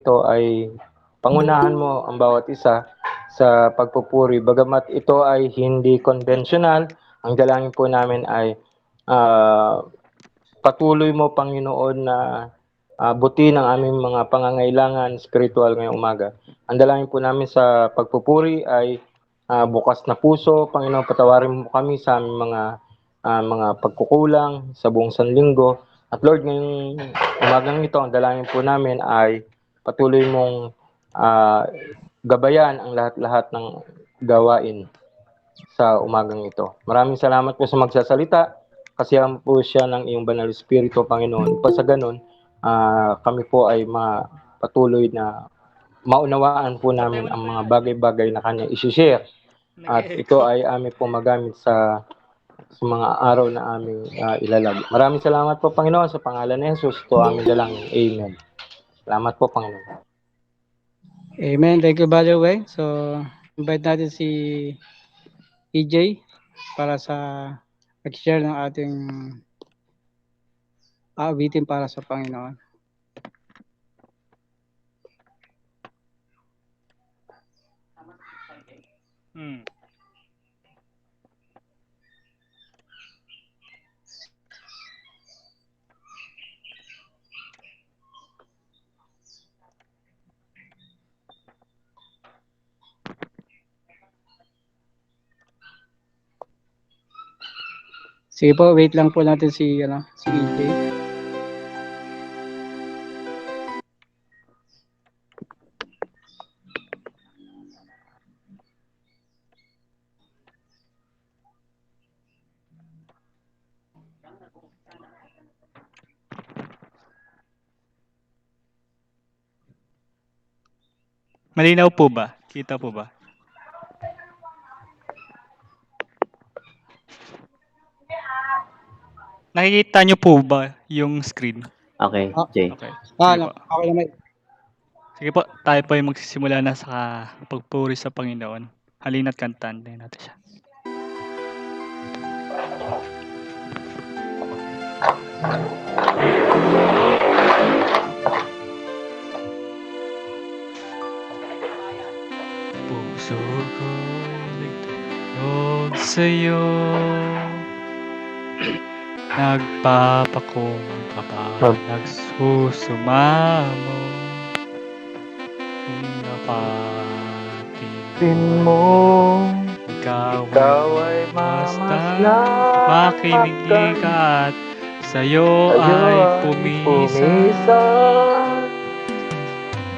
ito ay pangunahan mo ang bawat isa sa pagpupuri. Bagamat ito ay hindi konbensyonal, ang dalangin po namin ay patuloy mo, Panginoon, na butin ang aming mga pangangailangan spiritual ngayong umaga. Ang dalangin po namin sa pagpupuri ay bukas na puso. Panginoon, patawarin mo kami sa aming mga pagkukulang sa buong sanlinggo. At Lord, ngayong umagang ito, ang dalangin po namin ay patuloy mong gabayan ang lahat-lahat ng gawain sa umagang ito. Maraming salamat po sa magsasalita. Kasiyahan po siya ng iyong banal espiritu, Panginoon. Pa sa ganun, kami po ay patuloy na maunawaan po namin ang mga bagay-bagay na kanya isi-share. At ito ay amin po magamit sa mga araw na aming ilalag. Maraming salamat po, Panginoon, sa pangalan ni Jesus. Ito aming dalangin. Amen. Salamat po, Panginoon. Amen. Thank you, Brother Weng. So, invite natin si EJ para sa mag-share ng ating aawitin para sa Panginoon. Sige po, wait lang po natin si EJ. Malinaw po ba? Kita po ba? Nakikita niyo po ba yung screen? Okay, Jay. Okay. Okay naman. Sige po, tayo po ay magsisimula na sa pagpuri sa Panginoon. Halina't kantahan din natin siya. Puso ko'y nagtunog sa'yo, nagpapakumbaba, nagsusumamo, napatin mo, ikaw ay mamasdan, makinig ka at sa'yo ay pumisan.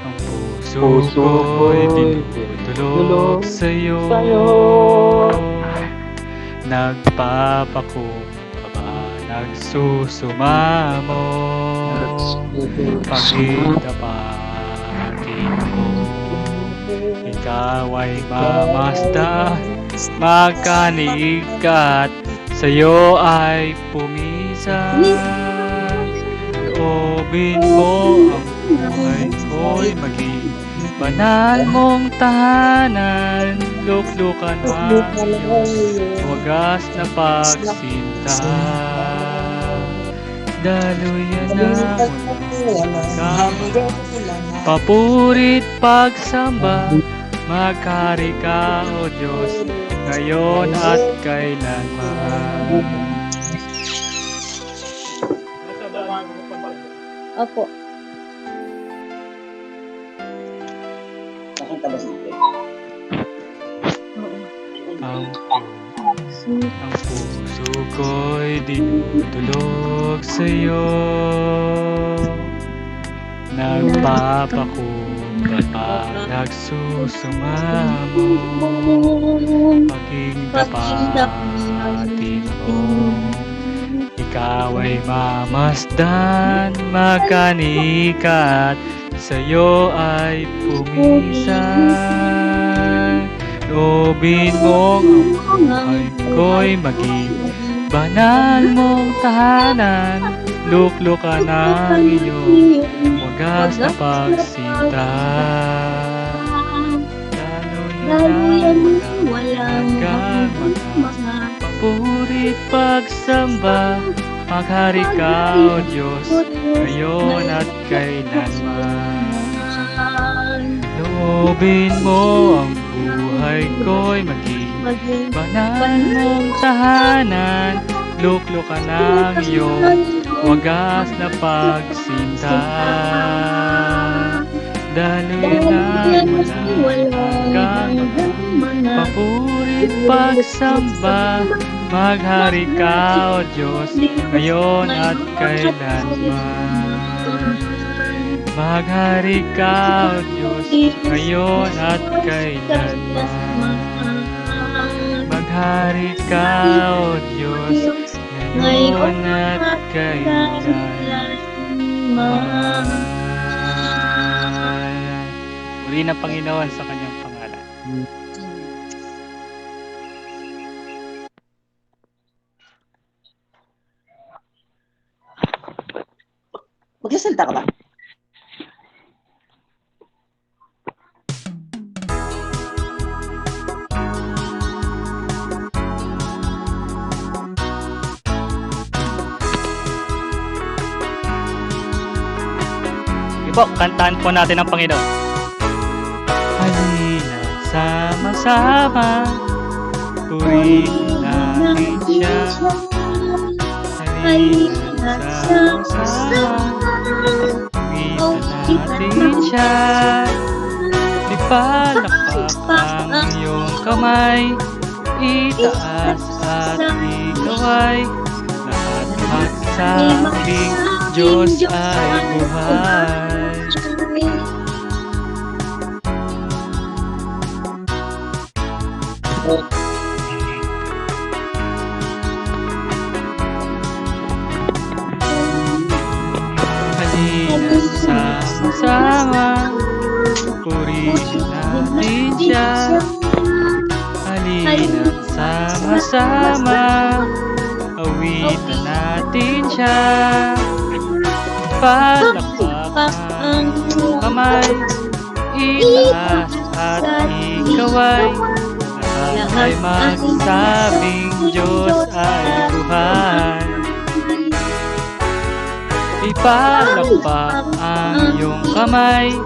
Ang puso ko'y dinudulog sa'yo, nagpapakumbaba, nagsusumamo, pagitapatin mo, ikaw ay mamasdan, magkanig ka at sa'yo ay pumisan. Loobin mo ang buhay ko'y maging banal mong tahanan, luklukan ang iyong wagas na pagsinta. Daluyan na mula papurit pagsamba, maghari ka o Diyos, ngayon at kailanman. Opo. Ang puso ko'y dinudulog sa'yo, nagpapakumbaba, nagsusumamo, paging dapatin mo, ikaw ay mamasdan, magkanikat, sa'yo ay pumisan. Loobin mo ang buhay ko'y maging banal mong tahanan, luklukan ang iyong wagas na pagsinta. Daluyan na walang papurit pagsamba, maghari ka o Diyos, ngayon at kailanman. Loobin mo ang buhay ko'y maging banal mong tahanan. Luklukan ang iyong wagas na pagsinta. Daluyan hanggang papurit pagsamba. Maghari ka, O Diyos, ngayon at kailanman. Maghari ka, O Diyos, ngayon at kailanman. Maghari ka, O Diyos, ngayon at kailanman. Puri ng Panginoon sa kanyang pangalan. Magsasalita ka ba? Sige po, kantahan po natin ang Panginoon. Halina sama-sama, purihin natin siya. Halina sama-sama, purihin natin siya. Ipalakpak ang iyong kamay, itaas at ikaway. Lahat magsabing Diyos ay buhay. Halina sama-sama, purihin natin siya. Halina sama-sama, awitan natin siya. Palakpak ang kamay, itaas at ikaway. Lahat ay magsabing Diyos ay buhay. Ipalakpak ang iyong kamay,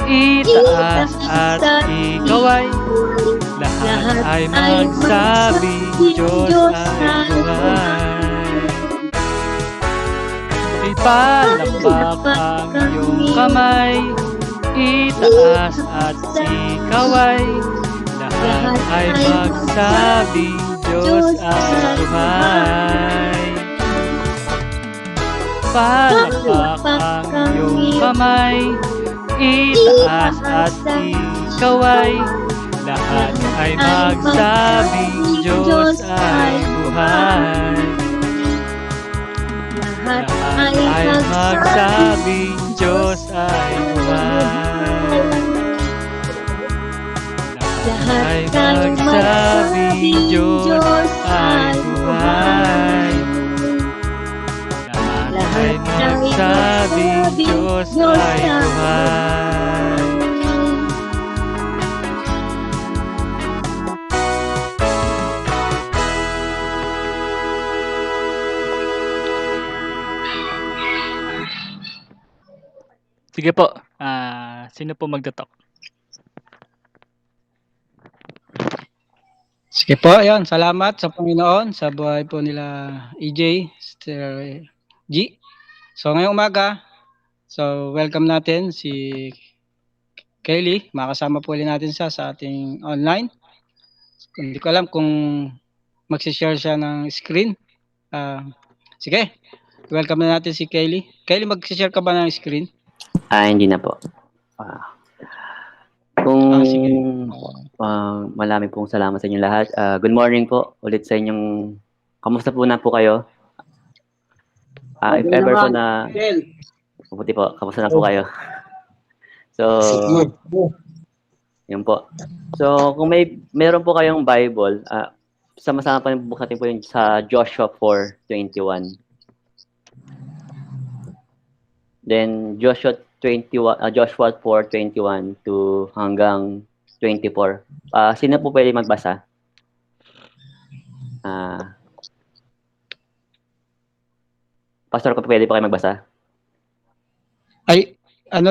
itaas at ikaway. Lahat ay magsabing Diyos ay buhay. Ipalakpak ang iyong kamay, itaas at ikaway. Lahat ay magsabing Diyos ay buhay. Palakpak ang iyong kamay, itaas at ikaway. Lahat ay magsabing Diyos ay buhay. Lahat ay magsabing Diyos ay buhay. Lahat ay magsabing Diyos ay buhay. Lahat ay magsabing Diyos ay buhay. Sige po, sino po magtatalk? Sige po, ayun. Salamat sa Panginoon sa buhay po nila EJ, Sister G. So ngayong umaga, welcome natin si Kaylee. Makasama po ulit natin siya sa ating online. Hindi ko alam kung magsishare siya ng screen. Sige, welcome na natin si Kaylee. Kaylee, magsishare ka ba ng screen? Hindi na po. Kung Sige. marami pong salamat sa inyo lahat. Good morning po ulit sa inyong, kamusta po na po kayo? If ever po na, mabuti po, kamusta na po kayo? So, yun po. So, kung meron po kayong Bible, sama-sama pa rin bukatin po yun sa Joshua 4:21. Then, Joshua 4:21 to hanggang 24. Sino po pwede magbasa? Pastor, ko pwede pa kayo magbasa? Ay, ano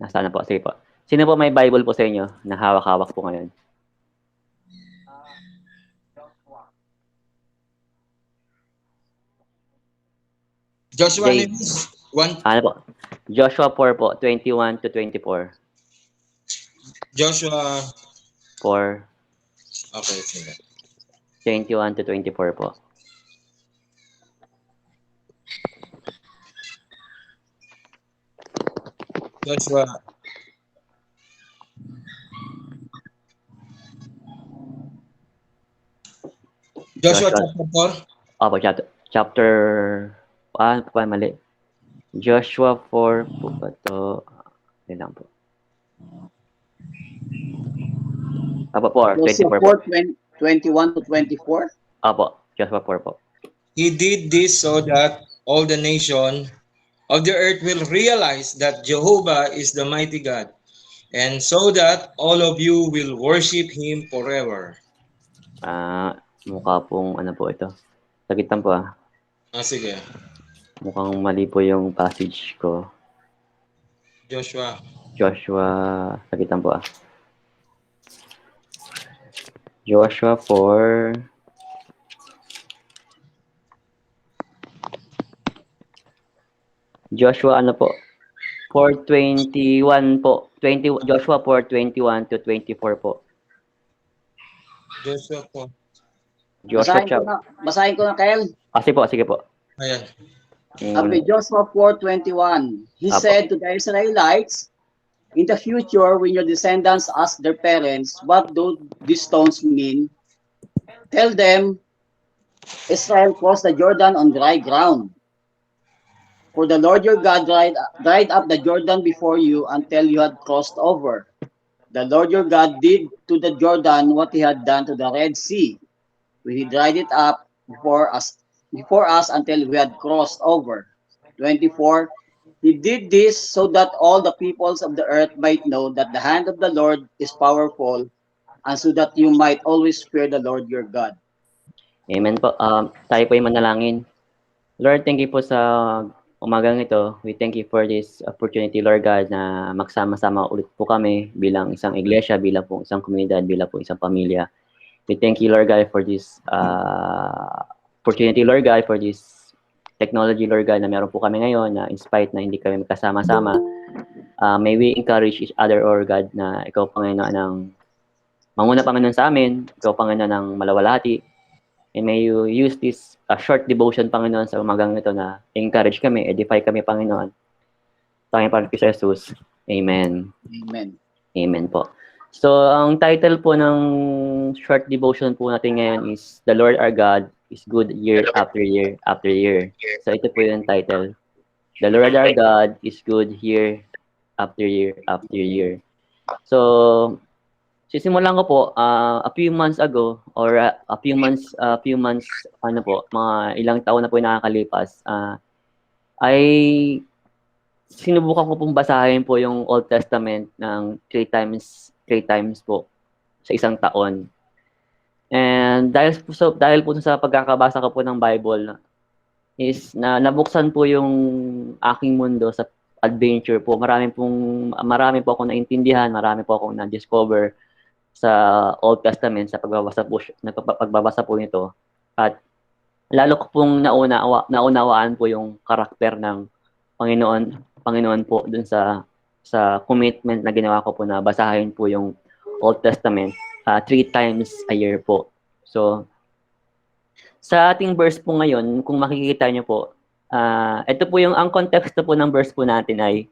Nasaan na po? Sige po. Sino po may Bible po sa inyo na hawak-hawak po ngayon? Joshua Jay. Neves, 1, Ano po? Joshua 4 po, 21 to 24. Joshua, 4, okay, sige. 21 to 24 po. Joshua, Joshua Joshua. chapter 4. Opo, chapter, ano po ba, mali? Joshua 4 po ba ito? Yun lang po. Opo, 4, Joshua 24 po. 4, 21 to 24. Opo, Joshua 4 po. He did this so that all the nation of the earth will realize that Jehovah is the mighty God, and so that all of you will worship Him forever. Mukha pong ano po ito. Sagitan po ah. Sige. Mukhang mali po yung passage ko. Joshua. Sagitan po ah. Joshua 4. Joshua ano po? 4:21 po. Joshua 4:21 to 24 po. Joshua 4. Basahin ko na, Kyle. Sige po. Ayan. Okay, Joshua 4:21. He Apo. said to the Israelites, in the future, when your descendants ask their parents, what do these stones mean? Tell them, Israel crossed the Jordan on dry ground. For the Lord your God dried up the Jordan before you until you had crossed over. The Lord your God did to the Jordan what he had done to the Red Sea, when he dried it up before us until we had crossed over. 24. He did this so that all the peoples of the earth might know that the hand of the Lord is powerful, and so that you might always fear the Lord your God. Amen po. Tayo po ay manalangin. Lord, thank you po sa umagang ito. We thank you for this opportunity, Lord God, na magsama-sama ulit po kami bilang isang iglesia, bilang po isang komunidad, bilang po isang pamilya. We thank you, Lord God, for this opportunity, Lord God, for this technology, Lord God, na meron po kami ngayon, na in spite na hindi kami magkasama-sama, may we encourage each other, Lord God, na ikaw, Panginoon, ng manguna, Panginoon, sa amin, ikaw, Panginoon, ng malawalhati, and may you use this short devotion, Panginoon, sa umagang ito na encourage kami, edify kami, Panginoon. Panginoon Kristo Jesus. Amen. Amen. Amen po. So, ang title po ng short devotion po natin ngayon is The Lord Our God is Good Year After Year After Year. So, ito po yung title. The Lord Our God is Good Year After Year After Year. So, sisimulan ko po a few months ago or a few months ano po, mga ilang taon na po yung nakakalipas, ay sinubukan ko pong basahin po yung Old Testament ng 3 times po sa isang taon. And dahil po sa pagkakabasa ko po ng Bible is na nabuksan po yung aking mundo sa adventure po. Marami po akong naintindihan, marami po akong na-discover sa Old Testament sa pagbabasa po nito. At lalo ko pong naunawaan po yung karakter ng Panginoon po dun sa commitment na ginawa ko po na basahin po yung Old Testament 3 times a year po. So, sa ating verse po ngayon, kung makikita nyo po, ito po ang context po ng verse po natin ay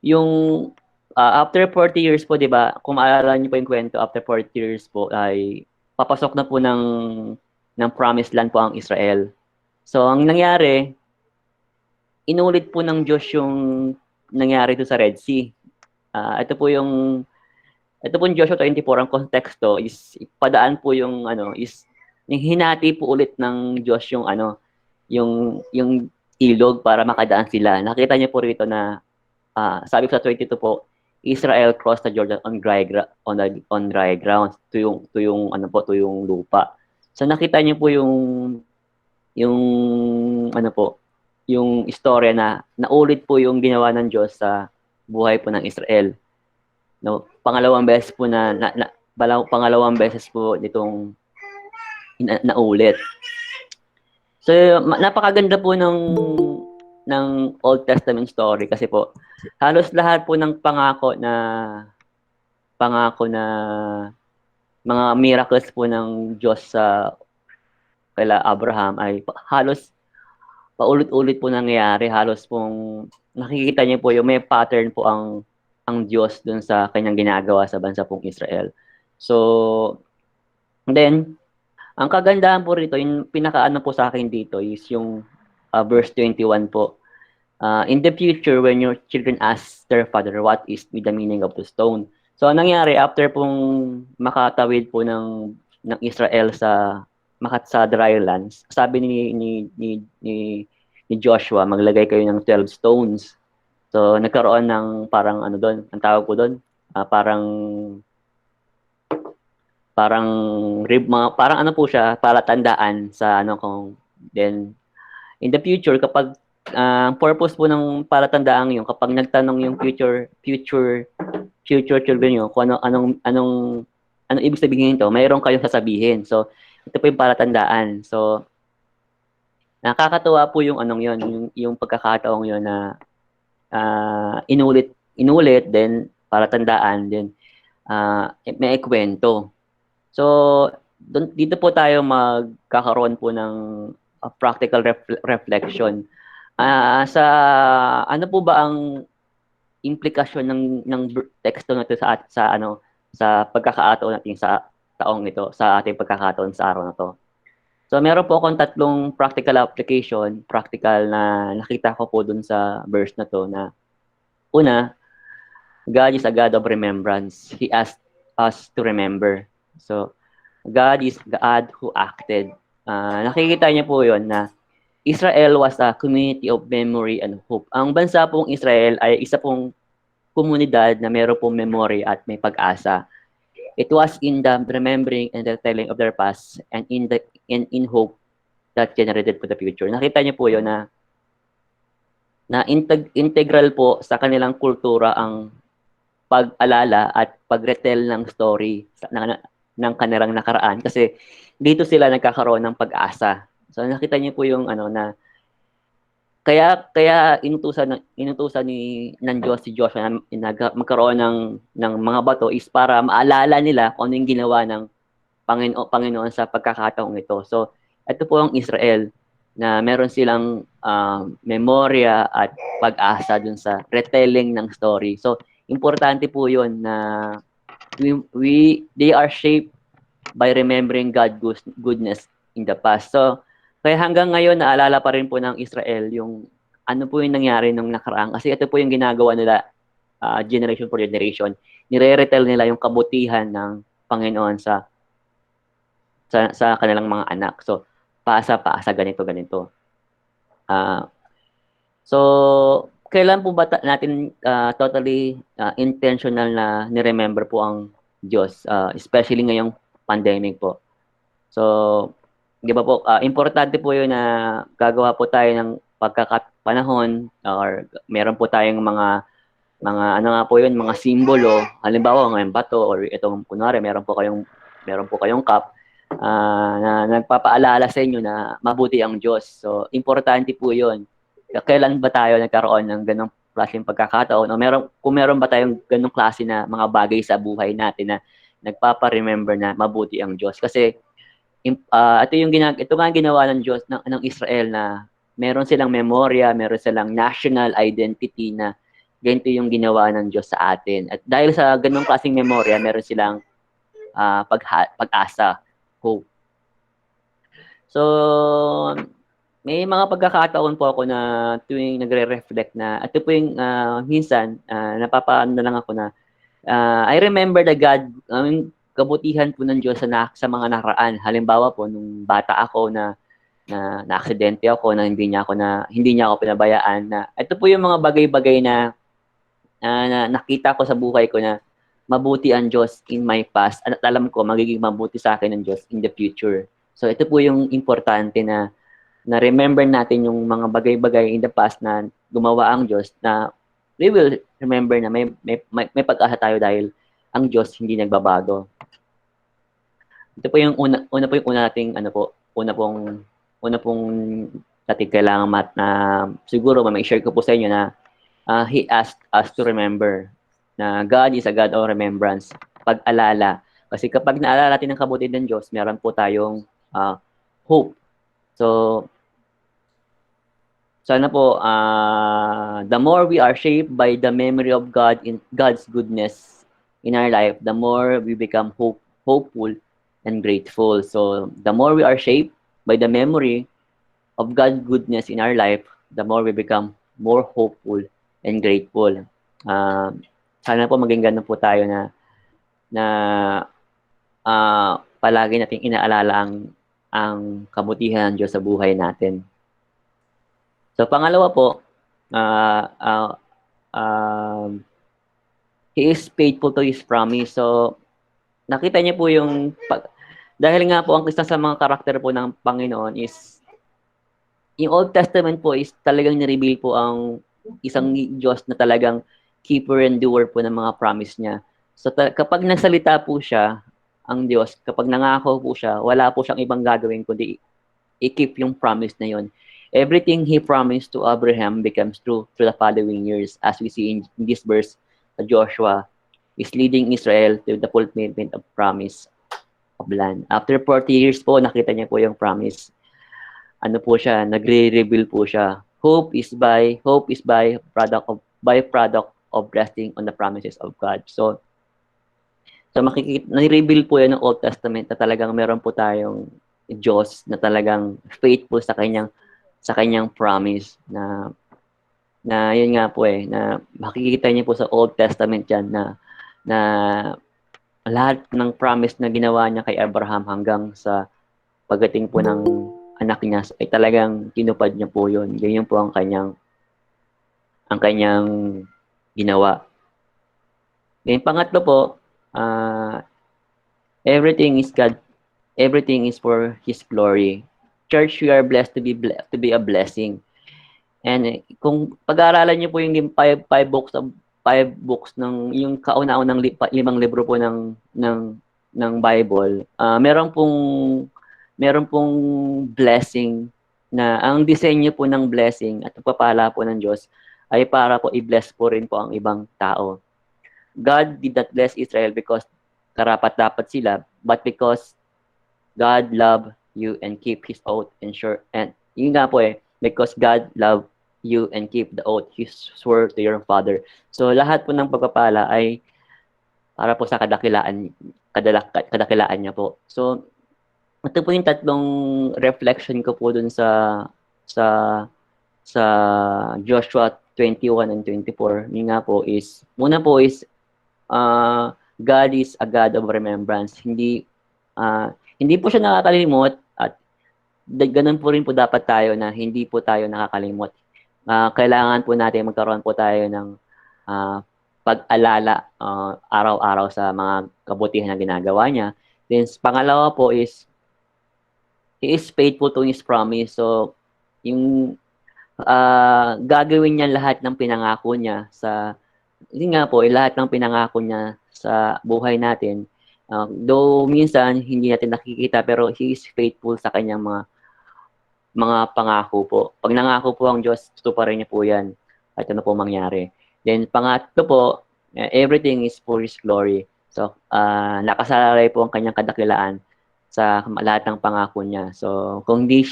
yung after 40 years po, di ba, kung maalala niyo po yung kwento, after 40 years po ay papasok na po ng promised land po ang Israel. So, ang nangyari, inulit po ng Diyos yung nangyari doon sa Red Sea. Ito po yung Joshua 24, ang konteksto is padaan po yung is hinati po ulit ng Diyos yung yung ilog para makadaan sila. Nakita niyo po rito na sabi ko sa 22 po, Israel crossed the Jordan on dry ground, to yung lupa. So nakita niyo po yung istorya na naulit po yung ginawa ng Diyos sa buhay po ng Israel. No, pangalawang beses po pangalawang beses po nitong naulit. So, napakaganda po ng Old Testament story kasi po halos lahat po ng pangako na mga miracles po ng Diyos sa kaila Abraham ay halos paulit-ulit po nangyayari. Halos pong nakikita niyo po yung may pattern po ang Diyos dun sa kanyang ginagawa sa bansa pong Israel. So, then, ang kagandahan po rito, yung pinakaano po sa akin dito is yung verse 21 po. In the future, when your children ask their father, what is with the meaning of the stone? So, anong nangyari, after pong makatawid po ng Israel sa dry lands, sabi ni Joshua, maglagay kayo ng 12 stones. So, nagkaroon ng parang ano doon, ang tawag ko doon, parang ano po siya, para tandaan sa ano kung then in the future kapag purpose po ng palatandaan yung kapag nagtanong yung future children nyo kung anong ibig sabihin nito, mayroon kayong sasabihin. So, ito po yung palatandaan. So, nakakatuwa po yung anong yon, yung pagkakataong yon na inulit then palatandaan then may kwento. So, dito po tayo magkakaroon po ng practical reflection. Sa ano po ba ang implikasyon ng teksto na ito sa pagkakataon natin sa taong ito, sa ating pagkakataon sa araw na to. So, meron po akong tatlong practical application, practical na nakita ko po dun sa verse na to na una, God is a God of remembrance. He asked us to remember. So, God is God who acted. Nakikita niyo po yon na Israel was a community of memory and hope. Ang bansa pong Israel ay isa pong komunidad na meron pong memory at may pag-asa. It was in the remembering and the telling of their past and in hope that generated for the future. Nakita niyo po yon na integral po sa kanilang kultura ang pag-alala at pag-retell ng story ng kanilang nakaraan kasi dito sila nagkakaroon ng pag-asa. So nakita niyo po yung ano na kaya inutusan ng Diyos si Joshua na magkaroon ng mga bato is para maalala nila kung ano yung ginawa ng Panginoon sa pagkakataong ito. So ito po ang Israel na meron silang memorya at pag-asa dun sa retelling ng story. So importante po 'yon na they are shaped by remembering God's goodness in the past. So, kaya hanggang ngayon naalala pa rin po ng Israel yung ano po yung nangyari nung nakaraan kasi ito po yung ginagawa nila generation for generation. Nire-retell nila yung kabutihan ng Panginoon sa kanilang mga anak. So, paasa ganito. So, kailan po ba natin totally intentional na ni-remember po ang Diyos, especially ngayong pandemic po. So, di ba po, importante po yun na gagawa po tayo ng pagkakapanahon or meron po tayong mga ano nga po yun, mga simbolo. Halimbawa, ngayon bato or itong kunwari, meron po kayong cup na nagpapaalala sa inyo na mabuti ang Diyos. So, importante po yun. Kailan ba tayo nagkaroon ng ganong klaseng pagkakataon? O kung meron ba tayong ganong klase na mga bagay sa buhay natin na nagpapa-remember na mabuti ang Diyos? Kasi ito nga ginawa ng Diyos ng Israel na meron silang memorya, meron silang national identity na ganito yung ginawa ng Diyos sa atin. At dahil sa ganong klaseng memorya, meron silang pag-asa, hope. So, may mga pagkakataon po ako na tuwing nagre-reflect na ito po yung minsan napapaano na lang ako na I remember the God kabutihan po ng Diyos sa mga nakaraan. Halimbawa po nung bata ako na aksidente ako na hindi niya ako pinabayaan na ito po yung mga bagay-bagay na nakita ko sa buhay ko na mabuti ang Diyos in my past at alam ko magiging mabuti sa akin ng Diyos in the future. So ito po yung importante na remember natin yung mga bagay-bagay in the past na gumawa ang Diyos na we will remember na may pag-asa tayo dahil ang Diyos hindi nagbabago. Ito po yung una po yung una nating ano po, una pong nating kailangan na siguro may share ko po sa inyo na He asked us to remember na God is a God of remembrance, pag-alala. Kasi kapag naalala natin ang kabutihan ng Diyos, meron po tayong hope. So, sana po, the more we are shaped by the memory of God in God's goodness in our life, the more we become hopeful and grateful. So, the more we are shaped by the memory of God's goodness in our life, the more we become more hopeful and grateful. Sana po maging ganun po tayo na palagi nating inaalala ang kabutihan ng Diyos sa buhay natin. So, pangalawa po, He is faithful to His promise. So, nakita niyo po dahil nga po ang isa sa mga karakter po ng Panginoon is, yung Old Testament po is talagang nireveal po ang isang Diyos na talagang keeper and doer po ng mga promise niya. So, kapag nagsalita po siya, ang Diyos, kapag nangako po siya, wala po siyang ibang gagawin kundi i-keep yung promise na yon. Everything He promised to Abraham becomes true through the following years. As we see in this verse, Joshua is leading Israel to the fulfillment of promise of land. After 40 years po, nakita niya po yung promise. Ano po siya, nagre-reveal po siya. Hope is byproduct of resting on the promises of God. So na-reveal po yan ng Old Testament na talagang meron po tayong Diyos na talagang faithful sa kanyang promise na yun nga po na makikita niyo po sa Old Testament yan na lahat ng promise na ginawa niya kay Abraham hanggang sa pagdating po ng anak niya ay talagang tinupad niya po yun. Ganyan po ang kanyang ginawa. Then pangatlo po, everything is God, everything is for His glory. Church, we are blessed to be a blessing. And kung pag-aaralan niyo po yung five books ng yung kauna-unang 5 libro po ng Bible, meron pong blessing na ang disenyo po ng blessing at pagpapala po ng Diyos ay para po i-bless po rin po ang ibang tao. God did not bless Israel because karapat-dapat sila, but because God loved you and keep His oath and yun nga po because God loved you and keep the oath He swore to your father. So lahat po ng pagpapala ay para po sa kadakilaan niya po. So ito po yung tatlong reflection ko po dun sa Joshua 21 and 24. Yun nga po is, una po is, God is a God of remembrance. Hindi po siya nakakalimot at ganun po rin po dapat tayo na hindi po tayo nakakalimot. Kailangan po natin magkaroon po tayo ng pag-alala araw-araw sa mga kabutihan na ginagawa niya. Then, pangalawa po is, He is faithful to His promise. So, yung gagawin niya lahat ng pinangako niya yun nga po, lahat ng pinangako niya sa buhay natin. Though minsan hindi natin nakikita pero He is faithful sa kanyang mga pangako po. Pag nangako po ang Diyos, tutuparin niya po yan. At ano po mangyari. Then pangatlo po, everything is for His glory. So, nakasalalay po ang kanyang kadakilaan sa lahat ng pangako niya. So, kung hindi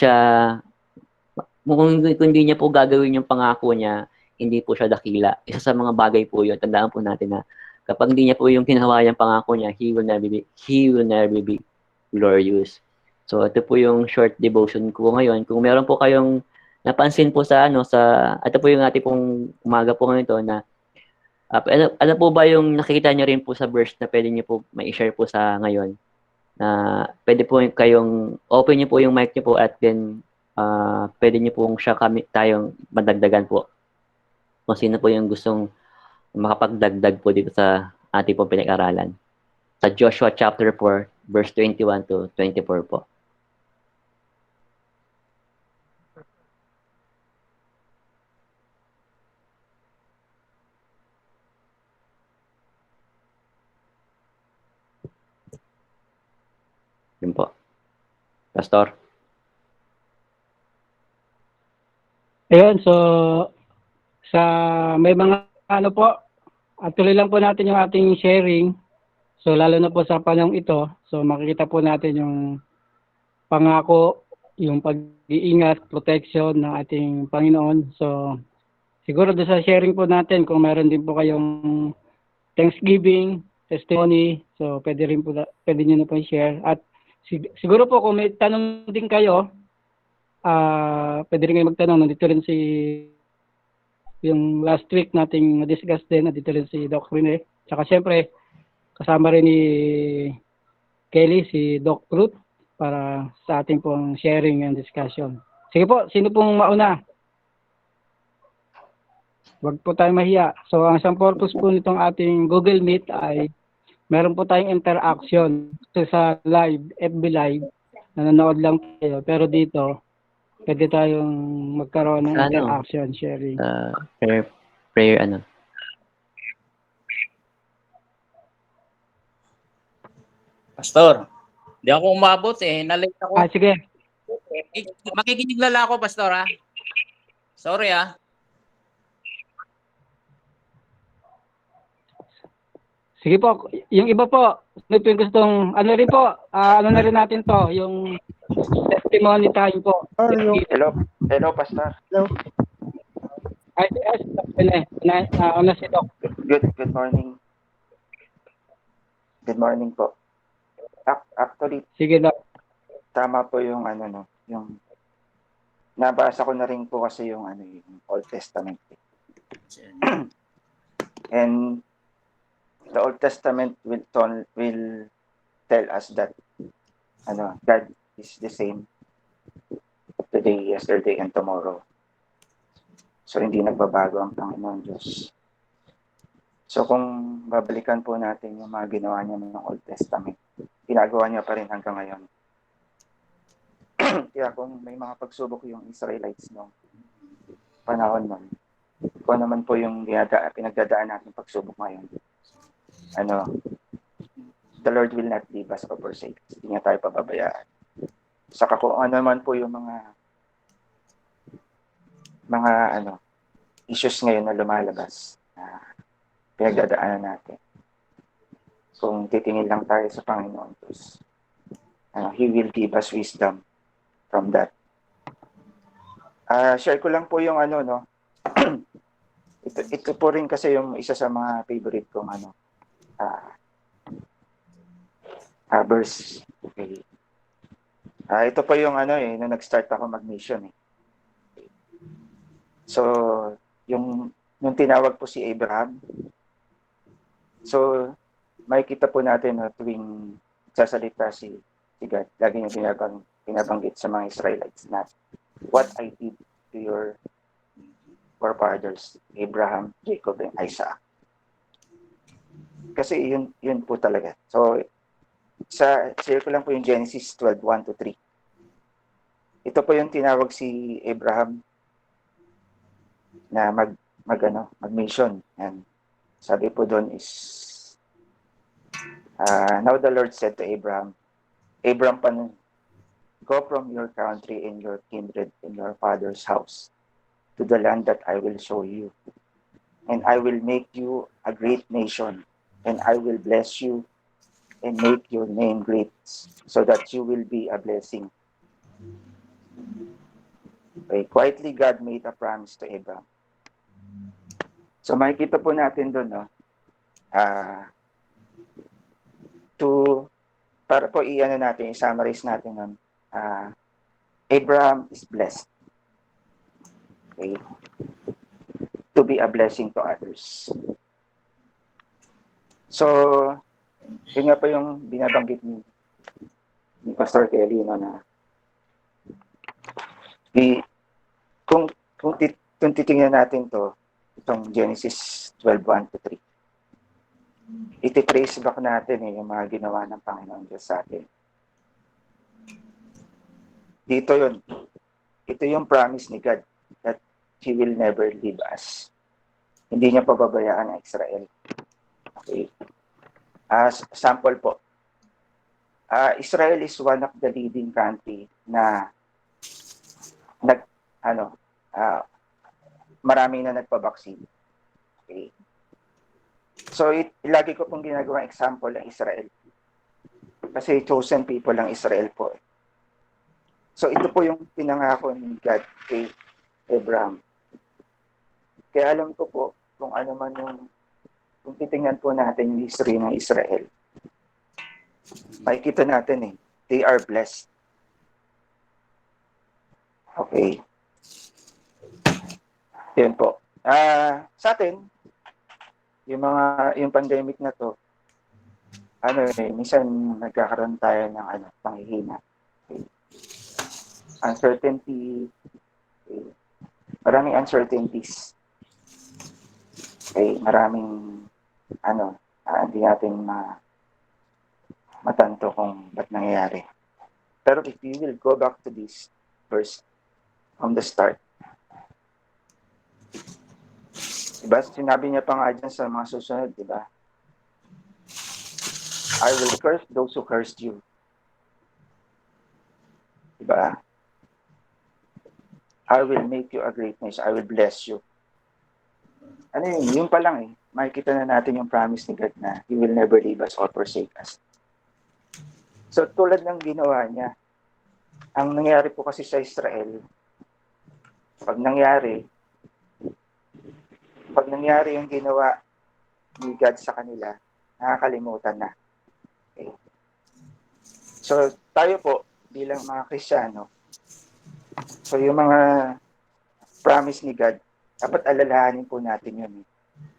niya po gagawin yung pangako niya, hindi po siya dakila. Isa sa mga bagay po yun. Tandaan po natin na kapag hindi niya po yung ginawa yung pangako niya, He will never be glorious. So, ito po yung short devotion ko ngayon. Kung meron po kayong napansin po ito po yung ating pong umaga po ngayon to na ano po ba yung nakikita niyo rin po sa verse na pwede niyo po ma-share po sa ngayon? Na pwede po kayong open niyo po yung mic niyo po at then pwede niyo pong tayong madagdagan po. Kung sino po yung gustong makapagdagdag po dito sa ating pong pinag-aralan. Sa Joshua chapter 4, verse 21 to 24 po. Pastor. Ayun, so sa may mga ano po, tuloy lang po natin yung ating sharing. So lalo na po sa panahong ito, so makikita po natin yung pangako, yung pag-iingat, protection ng ating Panginoon. So siguro doon sa sharing po natin, kung meron din po kayong Thanksgiving, testimony, so pwede rin po, pwede nyo na po i-share. At siguro po kung may tanong din kayo, pwede rin kayo magtanong. Nandito rin si yung last week nating na-discuss din, nandito rin si Doc Rene. Tsaka syempre, kasama rin ni Kelly, si Doc Ruth, para sa ating pong sharing and discussion. Sige po, sino pong mauna? Huwag po tayong mahiya. So, ang isang purpose po nitong ating Google Meet ay meron po tayong interaction. So, sa live, FB Live, nanonood lang tayo. Pero dito, pwede tayong magkaroon ng Ano? interaction, sharing. Prayer ano? Pastor, di ako umabot eh. Nalate ako. Sige. Makikinig lang ako, Pastor, ha? Sorry, ha? Sige po, yung iba po, ano po yung gustong, ano rin po, ano na rin natin to, yung testimony time po. Hello, Pastor. Ay, una si Doc. Good morning. Good morning po. Actually, Sige, Doc. tama po yung ano no, yung nabasa ko na rin po kasi yung ano yung Old Testament. And the Old Testament will tell us that ano, God is the same today, yesterday, and tomorrow. So hindi nagbabago ang Panginoon Diyos. So kung babalikan po natin yung mga ginawa niya ng Old Testament, ginagawa niya pa rin hanggang ngayon. Kaya kung may mga pagsubok yung Israelites noong panahon nun, kung naman po yung pinagdadaan natin pagsubok ngayon, the Lord will not leave us or forsake us. Hindi niya tayo pababayaan. Saka kung ano naman po yung mga issues ngayon na lumalabas na pinagdadaanan natin. Kung titingin lang tayo sa Panginoon, He will give us wisdom from that. Share ko lang po yung ito po rin kasi yung isa sa mga favorite kong verse. Okay. Ito po yung nung nag-start ako mag-mission . So, yung tinawag po si Abraham. So, makikita po natin na tuwing sasalita si God, lagi niya binabanggit sa mga Israelites na what I did to your forefathers, Abraham, Jacob, and Isaac. Kasi yun po talaga. So, share ko lang po yung Genesis 12:1-3. Ito po yung tinawag si Abraham na mag-mission. And sabi po doon is, now the Lord said to Abraham pa nun, go from your country and your kindred and your father's house to the land that I will show you. And I will make you a great nation, and I will bless you and make your name great, so that you will be a blessing. Okay, quietly God made a promise to Abraham. So makikita po natin doon, para po i-summarize natin nun, Abraham is blessed. Okay? To be a blessing to others. So, yun nga po yung binabanggit ni Pastor Kelly, na kung titingnan natin itong Genesis 12:1-3, iti-trace back natin yung mga ginawa ng Panginoon Diyos sa atin. Dito yun. Ito yung promise ni God that He will never leave us. Hindi niya pababayaan ang Israel. Okay. As sample po, Israel is one of the leading country na marami na nagpa-vaccine. Okay. So, lagi ko pong ginagawang example ang Israel. Kasi chosen people ang Israel po. So, ito po yung pinangako ni God kay Abraham. Kaya alam ko po kung ano man yung, kung titingnan po natin yung history ng Israel, makikita natin they are blessed. Okay. Yan po. Sa atin, yung pandemic na to, minsan nagkakaroon tayo ng panghihina. Okay. Uncertainty. Okay. Maraming uncertainties. Okay, maraming hindi natin matanto kung ba't nangyayari. Pero if you will go back to this verse from the start, diba? Sinabi niya pa nga dyan sa mga susunod, diba? I will curse those who cursed you. Diba? I will make you a great nation. I will bless you. Yun pa lang makikita na natin yung promise ni God na He will never leave us or forsake us. So tulad ng ginawa niya, ang nangyari po kasi sa Israel, pag nangyari yung ginawa ni God sa kanila, nakakalimutan na. Okay. So tayo po, bilang mga Kristiyano, so yung mga promise ni God, dapat alalahanin po natin yun.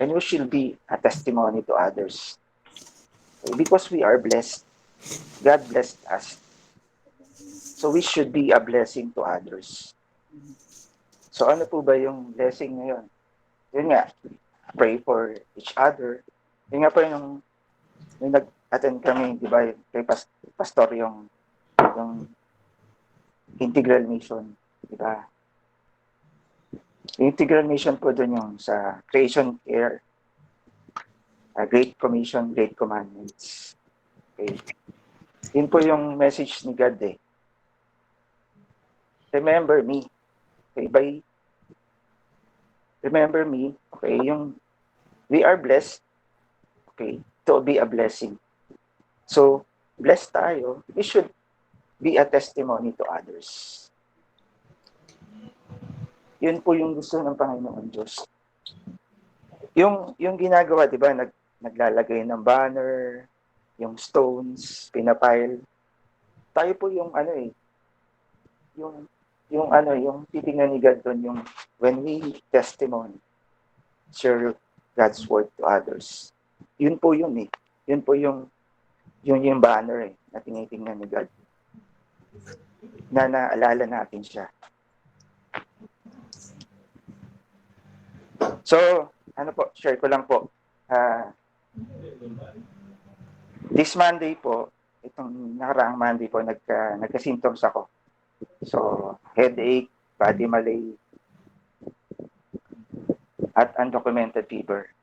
And we should be a testimony to others. Because we are blessed, God blessed us. So we should be a blessing to others. So ano po ba yung blessing ngayon? Yun nga, pray for each other. Yun nga po yung nag-attend kami, di ba, kay Pastor yung Integral Mission, di ba? Yung Integral Mission po dun yung sa Creation Care, Great Commission, Great Commandments. Okay. Yun po yung message ni God Remember me. Okay, remember me, okay, we are blessed, okay, to be a blessing. So, blessed tayo, we should be a testimony to others. Yun po yung gusto ng Panginoon Diyos. Yung ginagawa, di ba, naglalagay ng banner, yung stones, pinapile. Tayo po yung yung titingnan ni God doon, yung when we testimony, share God's word to others. Yun po yun Yun po yung banner na tinitingnan ni God. Na naalala natin siya. So, share ko lang po. This Monday po, itong nakaraang Monday po, nagka-symptoms ako. So, headache, body malaise, at undocumented fever.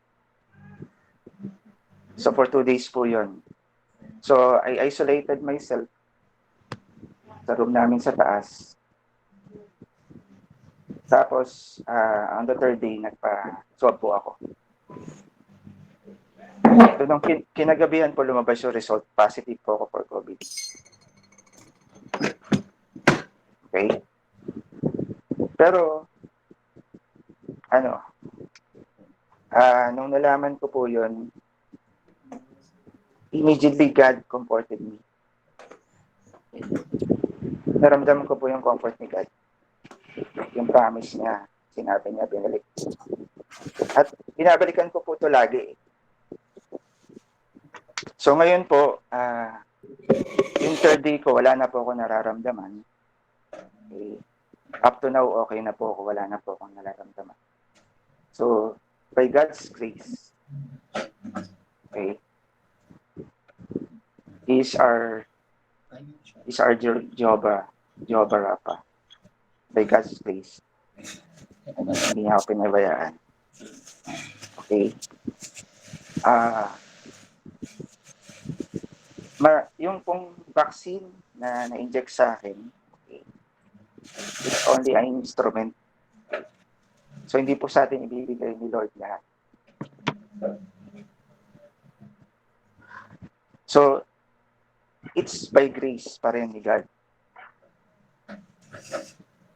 So, for 2 days po yun. So, I isolated myself sa room namin sa taas. Tapos, on the 3rd day, nagpa-swab po ako. So, nung kinagabihan po lumabas yung result, positive po ako for COVID. Okay? Pero, nung nalaman ko po yun, immediately God comforted me. Naramdaman ko po yung comfort ni God. Yung promise niya, sinabi niya, binalik. At binabalikan ko po ito lagi. So ngayon po, yung 3rd day ko, wala na po ako nararamdaman. Okay. Up to now, okay na po ako. Wala na po akong nararamdaman. So, by God's grace, okay, is our Jehovah Rapha. By God's grace. Hindi niya ako pinabayaan. Okay. yung pong vaccine na na-inject sa akin, okay, it's only an instrument. So, hindi po sa atin ibibigay ni Lord lahat. So, it's by grace pa rin ni God.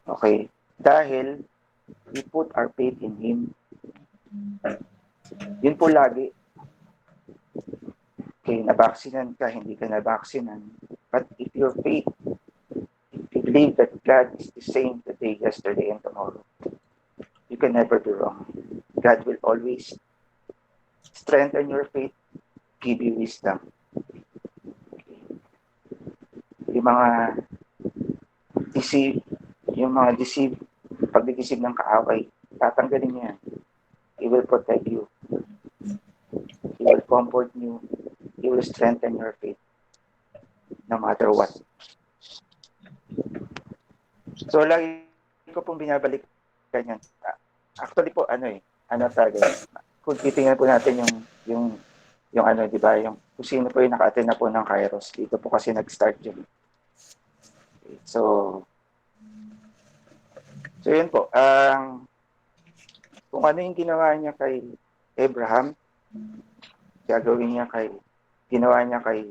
Okay. Dahil we put our faith in Him. Yun po lagi. Okay, nabaksinan ka, hindi ka nabaksinan. But if your faith, if you believe that God is the same today, yesterday, and tomorrow, you can never do wrong. God will always strengthen your faith, give you wisdom. Yung mga pagdideceive ng kaaway, tatanggalin niya. He will protect you. He will comfort you. He will strengthen your faith no matter what. So, lagi ko pong binabalik ganyan. Actually po, kung titingnan po natin yung di ba, yung kung sino po yung naka-attend na po ng Kairos. Dito po kasi nag-start yun. So yun po. Kung ano yung ginawa niya kay Abraham, ginawa niya kay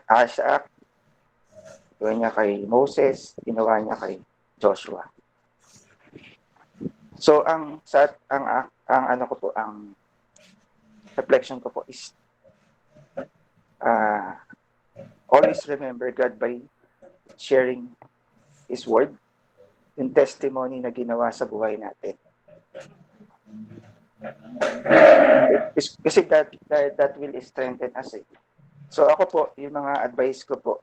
Isaac, ginawa niya kay Moses, ginawa niya kay Joshua. So ang reflection ko po is always remember God by sharing His word, yung testimony na ginawa sa buhay natin. Kasi that will strengthen us. So ako po, yung mga advice ko po,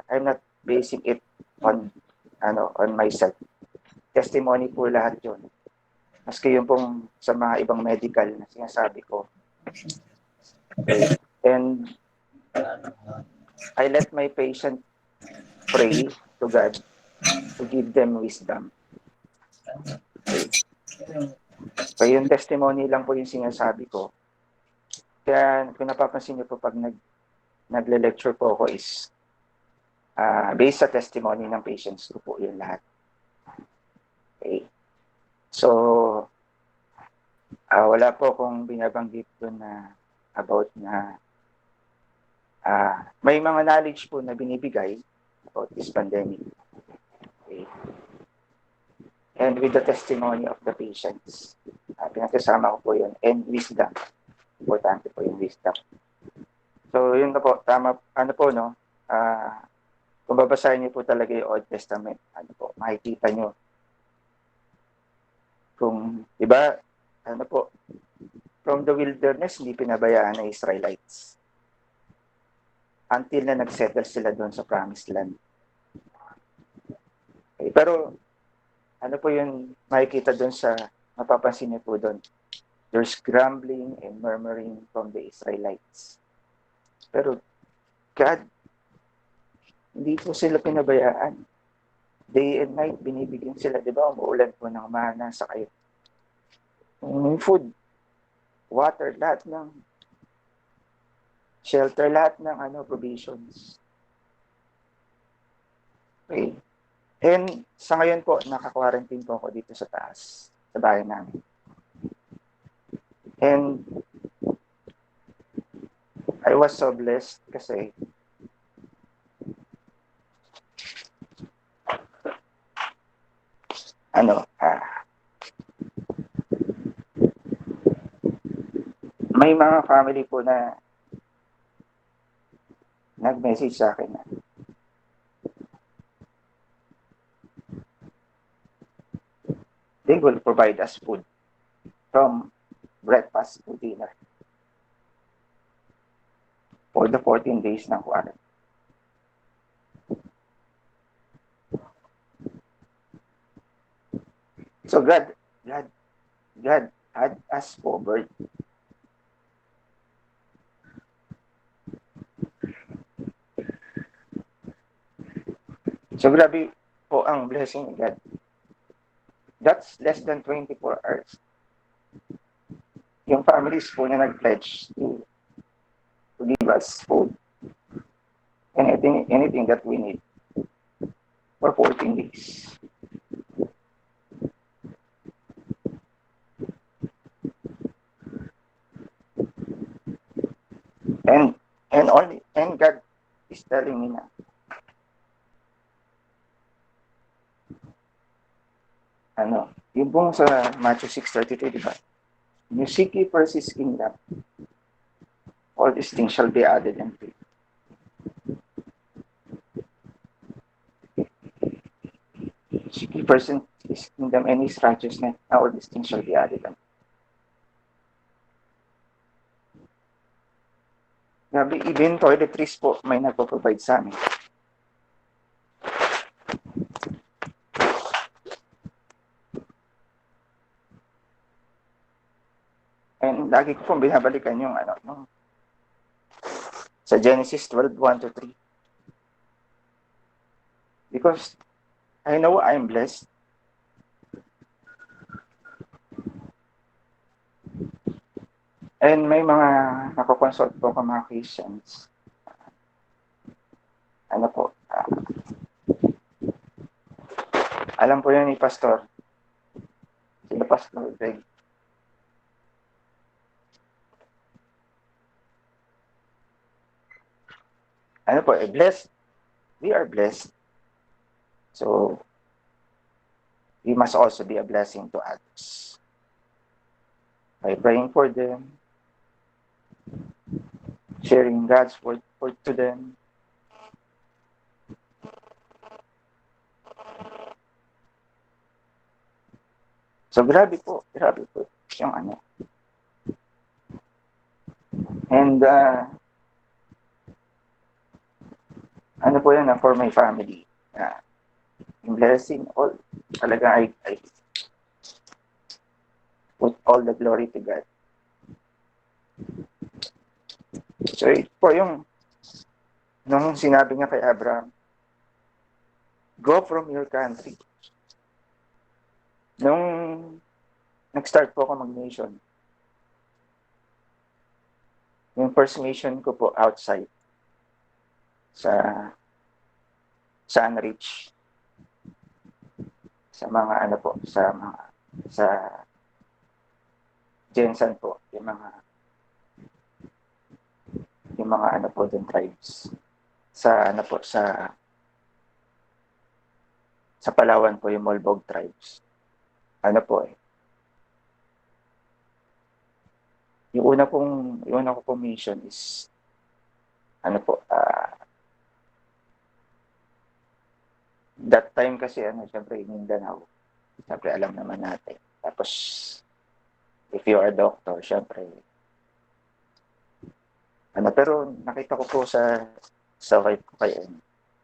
I'm not basing it on myself. Testimony po lahat yun. Maski yung pong sa mga ibang medical na sinasabi ko. Okay. And I let my patient pray to God to give them wisdom. Okay. So yung testimony lang po yung sinasabi ko. Kaya kung napapansin niyo po pag nagle-lecture po ako is based sa testimony ng patients ko po yun lahat. Okay. So wala po akong binabanggit doon na about na may mga knowledge po na binibigay about this pandemic. Okay. And with the testimony of the patients, pinagkasama ko po yun. And wisdom. Importante po yung wisdom. So, yun na po. Tama. Kung babasahin niyo po talaga yung Old Testament, makikita niyo. Kung, diba, from the wilderness, hindi pinabayaan ng Israelites. Until na nag-settle sila doon sa Promised Land. Okay, pero, po yung makikita doon mapapansin niyo po doon? There's grumbling and murmuring from the Israelites. Pero, God, hindi po sila pinabayaan. Day and night, binibigyan sila, di ba? Umuulan po ng mana sa kayo. Food, water, lahat ng shelter, lahat ng provisions. Okay. And sa ngayon po, naka-quarantine po ako dito sa taas, sa bahay namin. And I was so blessed kasi may mga family po na nag-message sa akin na they will provide us food from breakfast to dinner for the 14 days ng quarantine. So God had us covered. So grabe po ang blessing ni God. That's less than 24 hours. yung families po na nag-pledge to give us food, anything that we need for 14 days. And God is telling me na yung pong sa Matthew 6:33, di ba? You seek ye first his kingdom, all these things shall be added unto you. Seek ye first his kingdom and his righteousness, all these things shall be added unto you. Grabe, even toiletries po may nagpo-provide sa amin. And lagi ko pong binabalikan yung sa Genesis 12:1-3. Because I know I'm blessed. And may mga nakokonsult po ko mga Christians. Alam po yun ni Pastor. Sino Pastor Greg? Blessed. We are blessed. So, we must also be a blessing to others. By praying for them, sharing God's word to them. So, grabe po yung And, po yan for my family. Yung blessing, talaga I put all the glory to God. So, ito po yung nung sinabi niya kay Abraham, go from your country. Nung nag-start po ako mag-mission, yung first mission ko po outside sa Sunridge, sa mga sa Jensen po, yung mga po dun tribes. Sa Palawan po yung Molbog tribes. Yung una ko pong mission is that time kasi syempre Mindanao. Syempre alam naman natin. Tapos if you are a doctor, syempre pero nakita ko po sa wife ko kay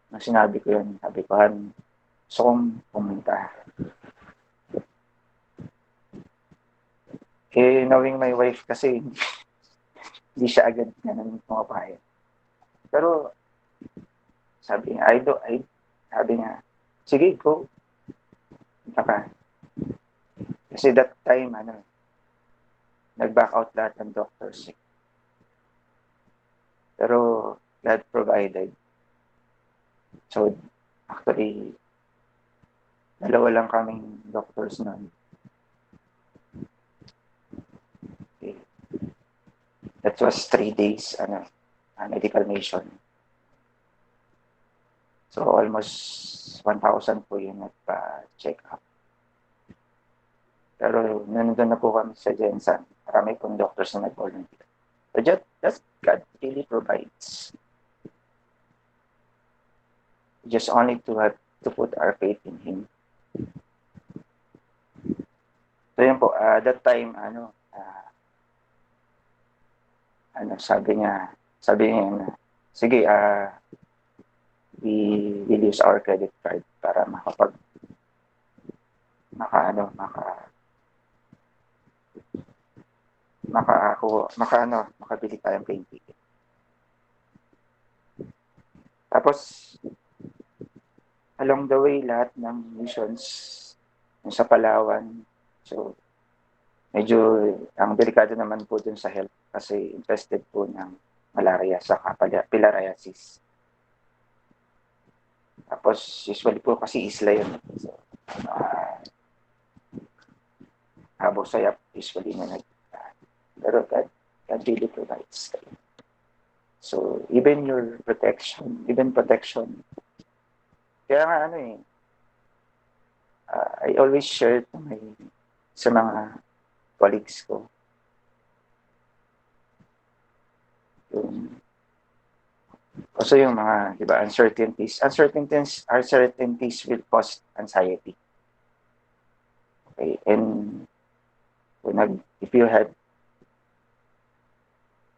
nang sinabi ko yun, sabi ko, gusto kong pumunta. Knowing my wife kasi, hindi siya agad ganun pumapayag. Pero, sabi niya, sige, go. Punta. Kasi that time, nag-back out lahat ng doctors. Pero, God provided. So, actually, dalawa lang kaming doctors nun. Okay. That was 3 days, medical mission. So, almost 1,000 po yung nagpa-check up. Pero, nandun na po kami sa Jensen. Marami pong doctors na nag-volunteer. So, just God really provides. Just only to have to put our faith in Him. So, yun po, that time, sabi niya na, sige, we will use our credit card para makabili tayong plane ticket. Tapos, along the way, lahat ng missions sa Palawan. So, medyo ang delikado naman po dun sa health kasi infested po ng malaria sa filariasis. Tapos usually po kasi isla yun. So, Habo Sayap usually na pero God really provides. So even protection, kaya nga I always share sa mga colleagues ko yung mga, di ba, uncertainties will cause anxiety. Okay, and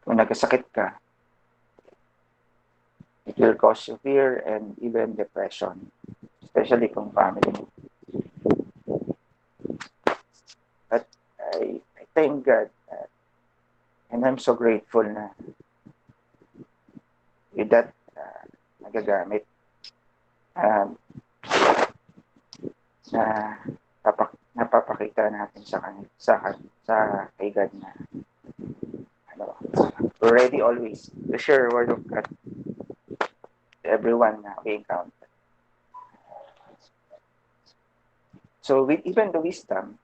kung nagkasakit ka, it will cause you fear and even depression, especially kung family. But I thank God and I'm so grateful na with that nagagamit na napapakita natin sa kay God na we're ready always to share word of God to everyone na we encounter. So with even the wisdom,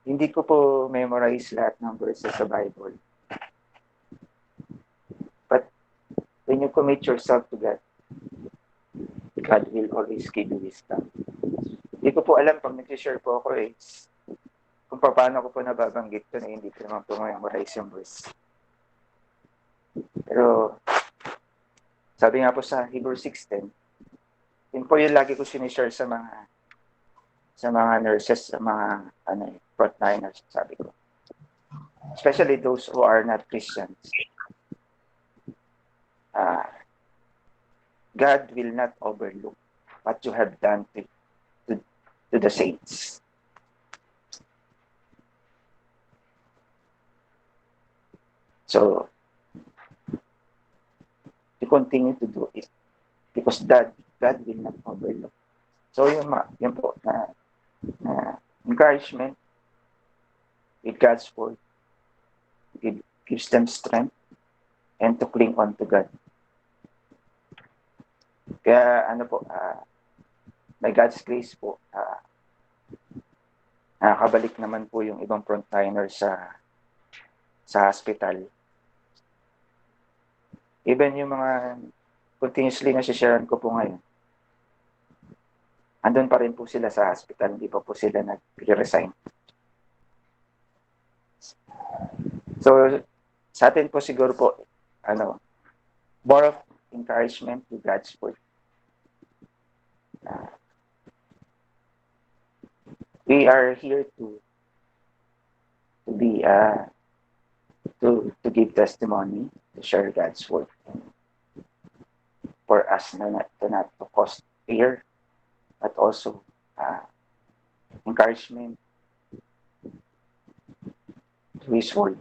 hindi ko po memorize lahat ng verses sa Bible. But when you commit yourself to God, God will always give you wisdom. Hindi ko po alam pag nag-share po ako kung paano ko po nababanggit ko na hindi ko naman po memorize yung verse. Pero sabi nga po sa Hebrews 6:10, yun po yung lagi ko sinishare sa mga nurses, sa mga frontliners, sabi ko. Especially those who are not Christians. God will not overlook what you have done to the saints. So, you continue to do it because God will not overlook. So, yun po na encouragement with God's word gives them strength and to cling on to God. Kaya by God's grace po, nakakabalik naman po yung ibang frontliners sa hospital. Even yung mga continuously na sharean ko po ngayon, andun pa rin po sila sa hospital, hindi pa po sila nag-resign. So, sa atin po siguro po, more of encouragement to God's word. We are here to be to give testimony, to share God's word, for us not to cause fear, but also encouragement to His word.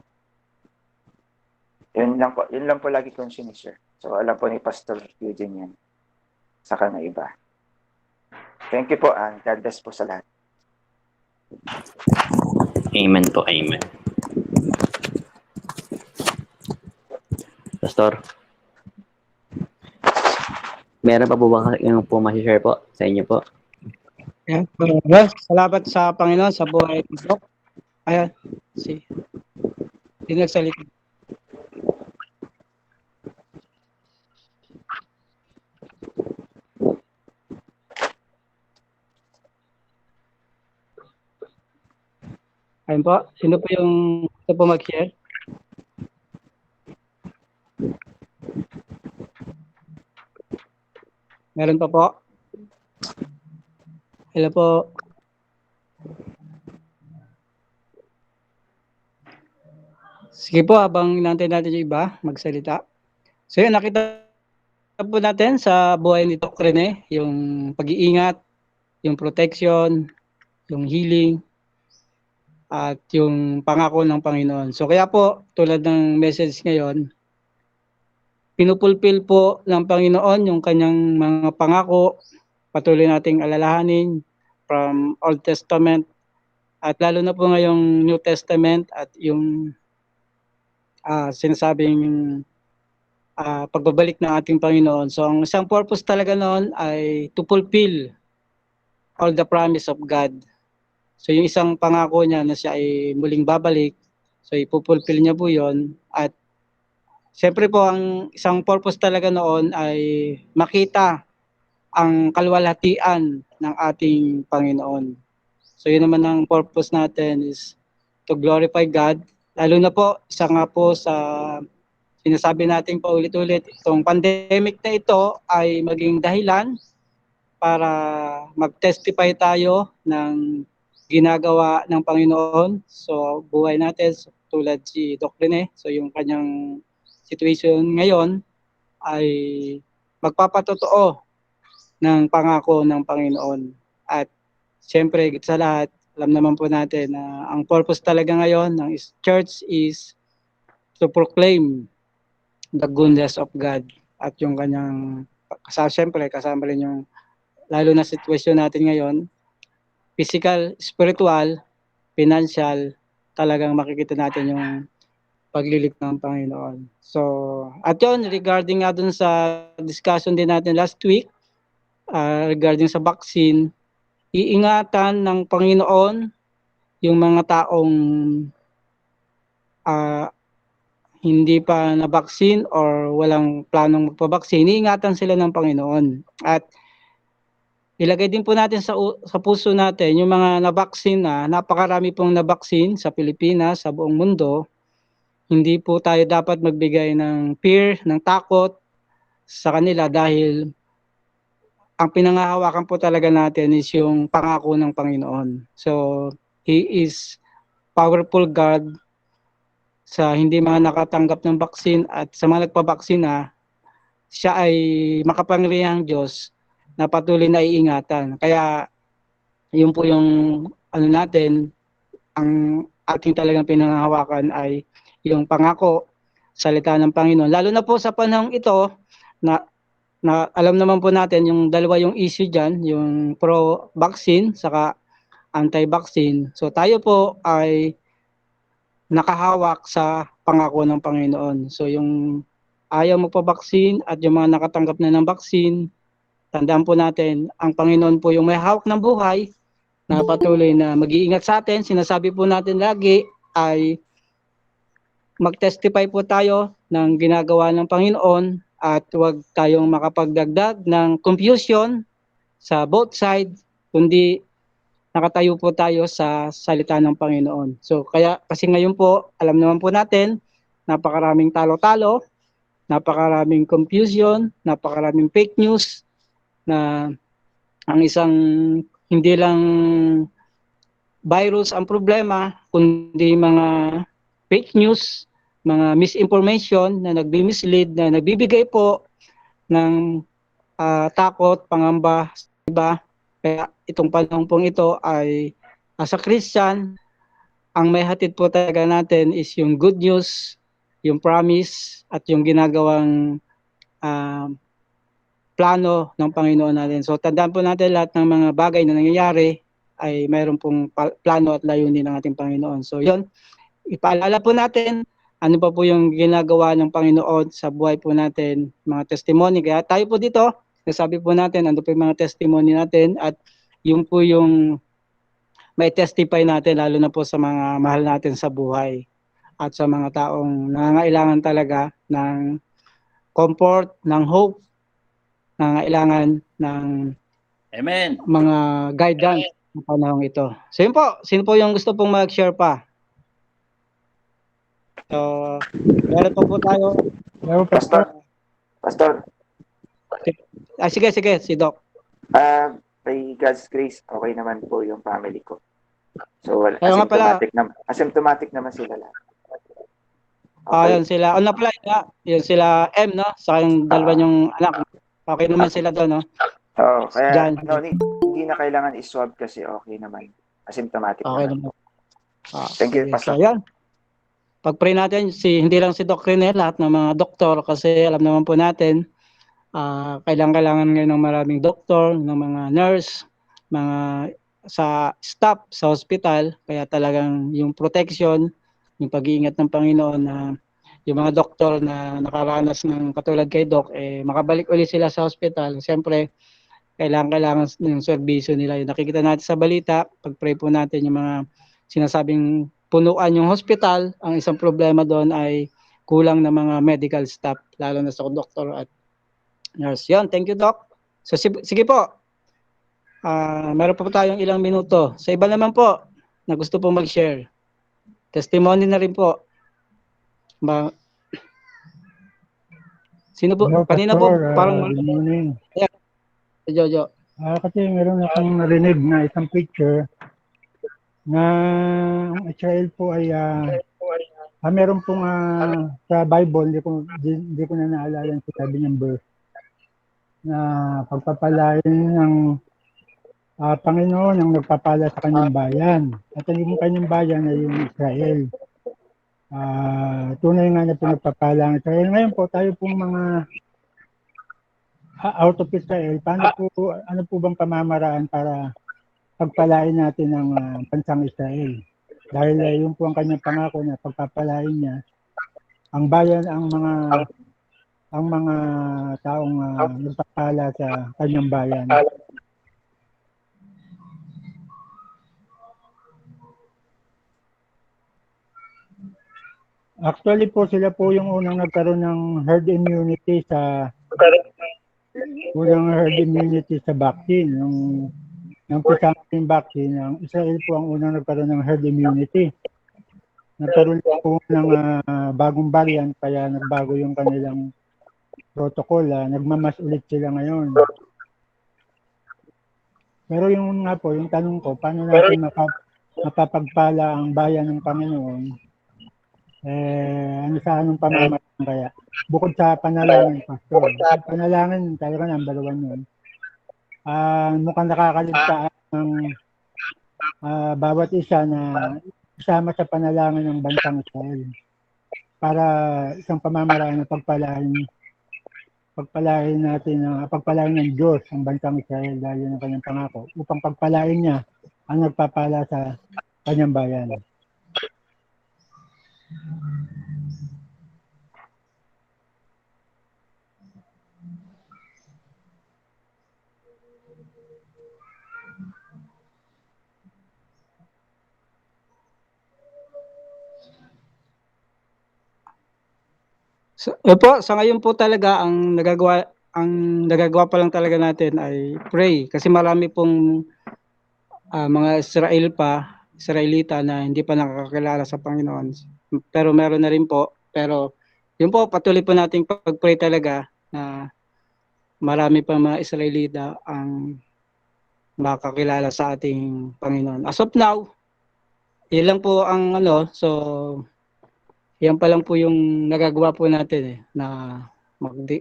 Yun lang po lagi kong sinishare. So alam po ni Pastor Eugene yan. Saka na iba. Thank you po, and God bless po sa lahat. Amen po, amen. Pastor, meron pa po ba yung po ma-share po sa inyo po? Yeah. Well, salamat sa Panginoon sa buhay nito. Ayan, nagsalita. Ayun po, sino po yung gusto po mag-share? Meron pa po? Hello po. Sige po, habang inaantay natin yung iba magsalita. So yun, nakita po natin sa buhay ni Doc Rene, yung pag-iingat, yung protection, yung healing, at yung pangako ng Panginoon. So kaya po, tulad ng message ngayon, pinupulpil po ng Panginoon yung kanyang mga pangako, patuloy nating alalahanin, from Old Testament at lalo na po ngayong New Testament at yung sinasabing pagbabalik ng ating Panginoon. So ang isang purpose talaga noon ay to fulfill all the promise of God. So yung isang pangako niya na siya ay muling babalik, so ipupulfill niya po yun. At siyempre po ang isang purpose talaga noon ay makita ang kalwalhatian ng ating Panginoon. So yun naman ang purpose natin is to glorify God. Lalo na po, isa nga po sa sinasabi natin paulit-ulit, itong pandemic na ito ay maging dahilan para mag-testify tayo ng ginagawa ng Panginoon. So buhay natin, so, tulad si Doc Rene, so yung kanyang situation ngayon ay magpapatotoo ng pangako ng Panginoon. At siyempre, sa lahat, alam naman po natin na ang purpose talaga ngayon ng church is to proclaim the goodness of God at yung kanyang, siyempre, kasama rin yung, lalo na sitwasyon natin ngayon, physical, spiritual, financial, talagang makikita natin yung paglilik ng Panginoon. So, at yun, regarding nga dun sa discussion din natin last week, regarding sa vaccine, iingatan ng Panginoon yung mga taong hindi pa na-vaccine or walang planong magpa-vaccine, iingatan sila ng Panginoon. At ilagay din po natin sa puso natin yung mga na-vaccine na, napakarami pong na-vaccine sa Pilipinas, sa buong mundo. Hindi po tayo dapat magbigay ng fear, ng takot sa kanila dahil ang pinangahawakan po talaga natin is yung pangako ng Panginoon. So, He is powerful God sa hindi mga nakatanggap ng vaccine at sa mga nagpabaksina, siya ay makapangyarihang Diyos na patuloy na iingatan. Kaya, yun po yung natin, ang ating talagang pinangahawakan ay yung pangako, salita ng Panginoon. Lalo na po sa panahong ito na alam naman po natin yung dalawa yung issue dyan, yung pro-vaccine saka anti-vaccine. So tayo po ay nakahawak sa pangako ng Panginoon. So yung ayaw magpa-vaccine at yung mga nakatanggap na ng vaccine, tandaan po natin, ang Panginoon po yung may hawak ng buhay na patuloy na mag-iingat sa atin. Sinasabi po natin lagi ay mag-testify po tayo ng ginagawa ng Panginoon at huwag tayong makapagdagdag ng confusion sa both side, kundi nakatayo po tayo sa salita ng Panginoon. So kaya kasi ngayon po, alam naman po natin, napakaraming talo-talo, napakaraming confusion, napakaraming fake news na ang isang hindi lang virus ang problema, kundi mga fake news, mga misinformation na nagbi-mislead, na nagbibigay po ng takot, pangamba sa iba. Kaya itong panahon pong ito ay as a Christian, ang may hatid po talaga natin is yung good news, yung promise, at yung ginagawang plano ng Panginoon natin. So tandaan po natin lahat ng mga bagay na nangyayari ay mayroon pong plano at layunin ng ating Panginoon. So yun, ipaalala po natin ano pa po yung ginagawa ng Panginoon sa buhay po natin, mga testimony. Kaya tayo po dito, nasabi po natin, ano po yung mga testimony natin at yung po yung may testify natin, lalo na po sa mga mahal natin sa buhay at sa mga taong nangangailangan talaga ng comfort, ng hope, nangangailangan ng Amen. mga guidance sa panahong ito. So yun po, sino po yung gusto pong mag-share pa? So, meron pa po tayo. Pastor, Sige, si Doc. by God's grace, okay naman po yung family ko. So, Kaya nga pala, asymptomatic naman sila lahat. yun sila, ano pala, yun sila M, no? Sa yung dalawa yung anak. Okay naman sila doon, no? Oo, kaya Diyan. hindi na kailangan i-swab kasi okay naman. Asymptomatic Okay naman. naman. Thank you, Sige. Pastor. So, yan. Pag-pray natin, hindi lang si Doc Rene, lahat ng mga doktor, kasi alam naman po natin, kailangan ngayon ng maraming doktor, ng mga nurse, mga sa staff sa hospital, kaya talagang yung protection, yung pag-iingat ng Panginoon na yung mga doktor na nakaranas ng katulad kay Doc, makabalik ulit sila sa hospital. Siyempre, kailangan yung serbisyo nila. Yung nakikita natin sa balita, pag-pray po natin yung mga sinasabing punuan yung hospital. Ang isang problema doon ay kulang na mga medical staff, lalo na sa doktor at nurse. Yan, thank you, Doc. So, sige po. Meron pa po tayong ilang minuto. Sa iba naman po, na gusto po mag-share. Testimony na rin po. Sino po? Hello, Kanina po, Pastor. parang Good morning. Jojo. Kasi meron akong narinig na isang picture na ang Israel po ay meron pong sa Bible, hindi ko na naalala yung sinabi ng verse na pagpapalain ng Panginoon ang nagpapala sa kanyang bayan. At yung kanyang bayan ay yung Israel. Tunay nga na pinagpapala ang Israel. Ngayon po, tayo pong mga out of Israel, ano po bang pamamaraan para pagpalain natin ang bansang Israel? Dahil yun po ang kanyang pangako na pagpapalain niya ang bayan, ang mga taong nagpapala sa kanyang bayan. Actually po, sila po yung unang nagkaroon ng herd immunity sa vaccine. Nung pre-vaccine vaccine, ang Israel po ang unang nagkaroon ng herd immunity. Nagkaroon po ng bagong variant, kaya nagbago yung kanilang protocol. Nagmamas ulit sila ngayon. Pero yung nga po, yung tanong ko, paano natin mapapagpala ang bayan ng Panginoon? Anong pamamaraan kaya? Bukod sa panalangin, Pastor. Panalangin, talaga number 1 yun. Mukhang nakakaligtaan ng bawat isa na isama sa panalangin ng bansang Israel para isang pamamaraan na pagpalain ng Diyos ang bansang Israel dahil yun ang kanyang pangako upang pagpalain niya ang nagpapala sa kanyang bayan. Sa ngayon po talaga ang nagagawa pa lang talaga natin ay pray kasi marami pong mga Israelita na hindi pa nakakakilala sa Panginoon. Pero meron na rin po. Pero yun po, patuloy po nating pag-pray talaga na marami pa mga Israelita ang makakilala sa ating Panginoon. As of now, yun lang po ang so yan pa lang po yung nagagawa po natin na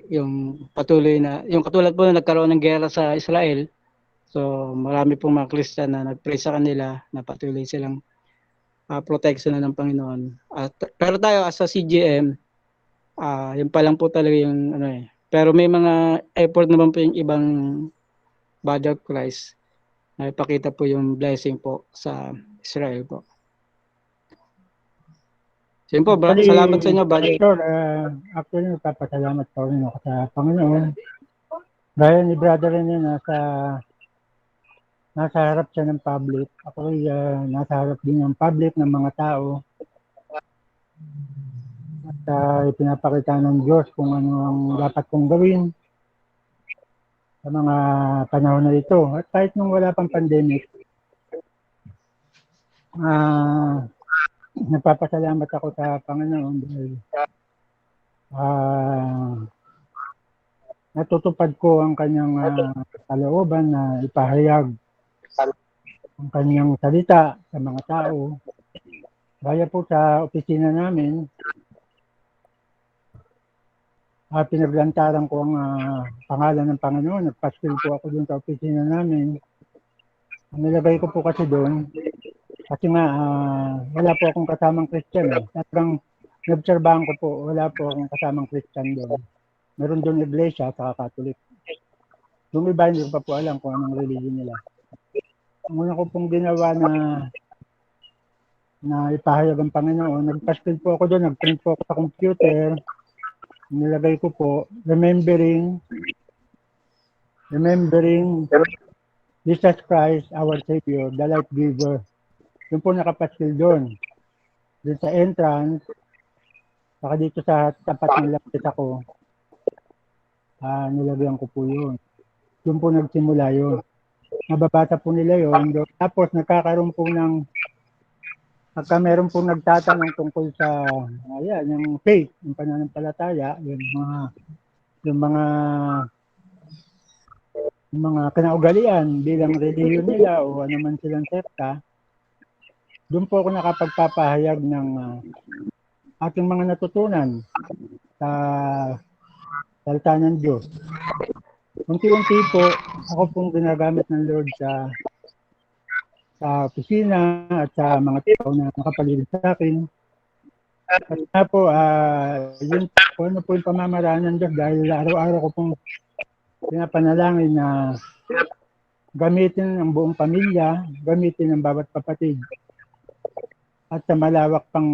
yung patuloy na, yung katulad po na nagkaroon ng gera sa Israel. So marami pong mga Christian na nag-pray sa kanila na patuloy silang protection na ng Panginoon. Pero tayo as a CGM, yun pa lang po talaga yung Pero may mga effort naman po yung ibang body of Christ na ipakita po yung blessing po sa Israel po. Sige po, salamat sa inyo, buddy. Actually, nagpapasalamat po rin ako sa Panginoon. Dahil ni brother rin yun, nasa harap siya ng public. Ako nasa harap din ng public ng mga tao. At ipinapakita ng Diyos kung ano ang dapat kong gawin sa mga panahon na ito. At kahit nung wala pang pandemic, nagpapasalamat ako sa Panginoon dahil natutupad ko ang kanyang kalooban na ipahayag ang kanyang salita sa mga tao. Gaya po sa opisina namin, pinaglantaran ko ang pangalan ng Panginoon. Nagpaskil po ako dun sa opisina namin. Ang nilagay ko po kasi doon, kasi nga, wala po akong kasamang Christian. Talagang nobserbahan ko po, wala po akong kasamang Christian doon. Meron doon iglesia, saka Catholic. Yung iba, hindi ko pa po alam kung anong religion nila. Una ko pong ginawa na ipahayag ang Panginoon. Nagpaskil po ako doon, nag-print po ako sa computer. Nilagay ko po, remembering Jesus Christ, our Savior, the life giver. Yun po nakapaskil doon. Doon sa entrance, saka dito sa tapat ng lapit ako, nilagyan ko po yun. Doon po nagsimula yun. Mababasa po nila yun. Tapos nagkakaroon po pagka meron po nagtatanong tungkol sa yung faith, yung pananampalataya, yung mga kinaugalian bilang relihiyon nila o ano man silang sekta, doon po ako nakapagpapahayag ng ating mga natutunan sa salita ng Diyos. Unti-unti po, ako pong ginagamit ng Lord sa opisina at sa mga tao na nakapaligid sa akin. At na po, yun po, ano po yung pamamaraan ng Diyos dahil araw-araw ko pong pinapanalangin na gamitin ang buong pamilya, gamitin ang bawat kapatid. At sa malawak pang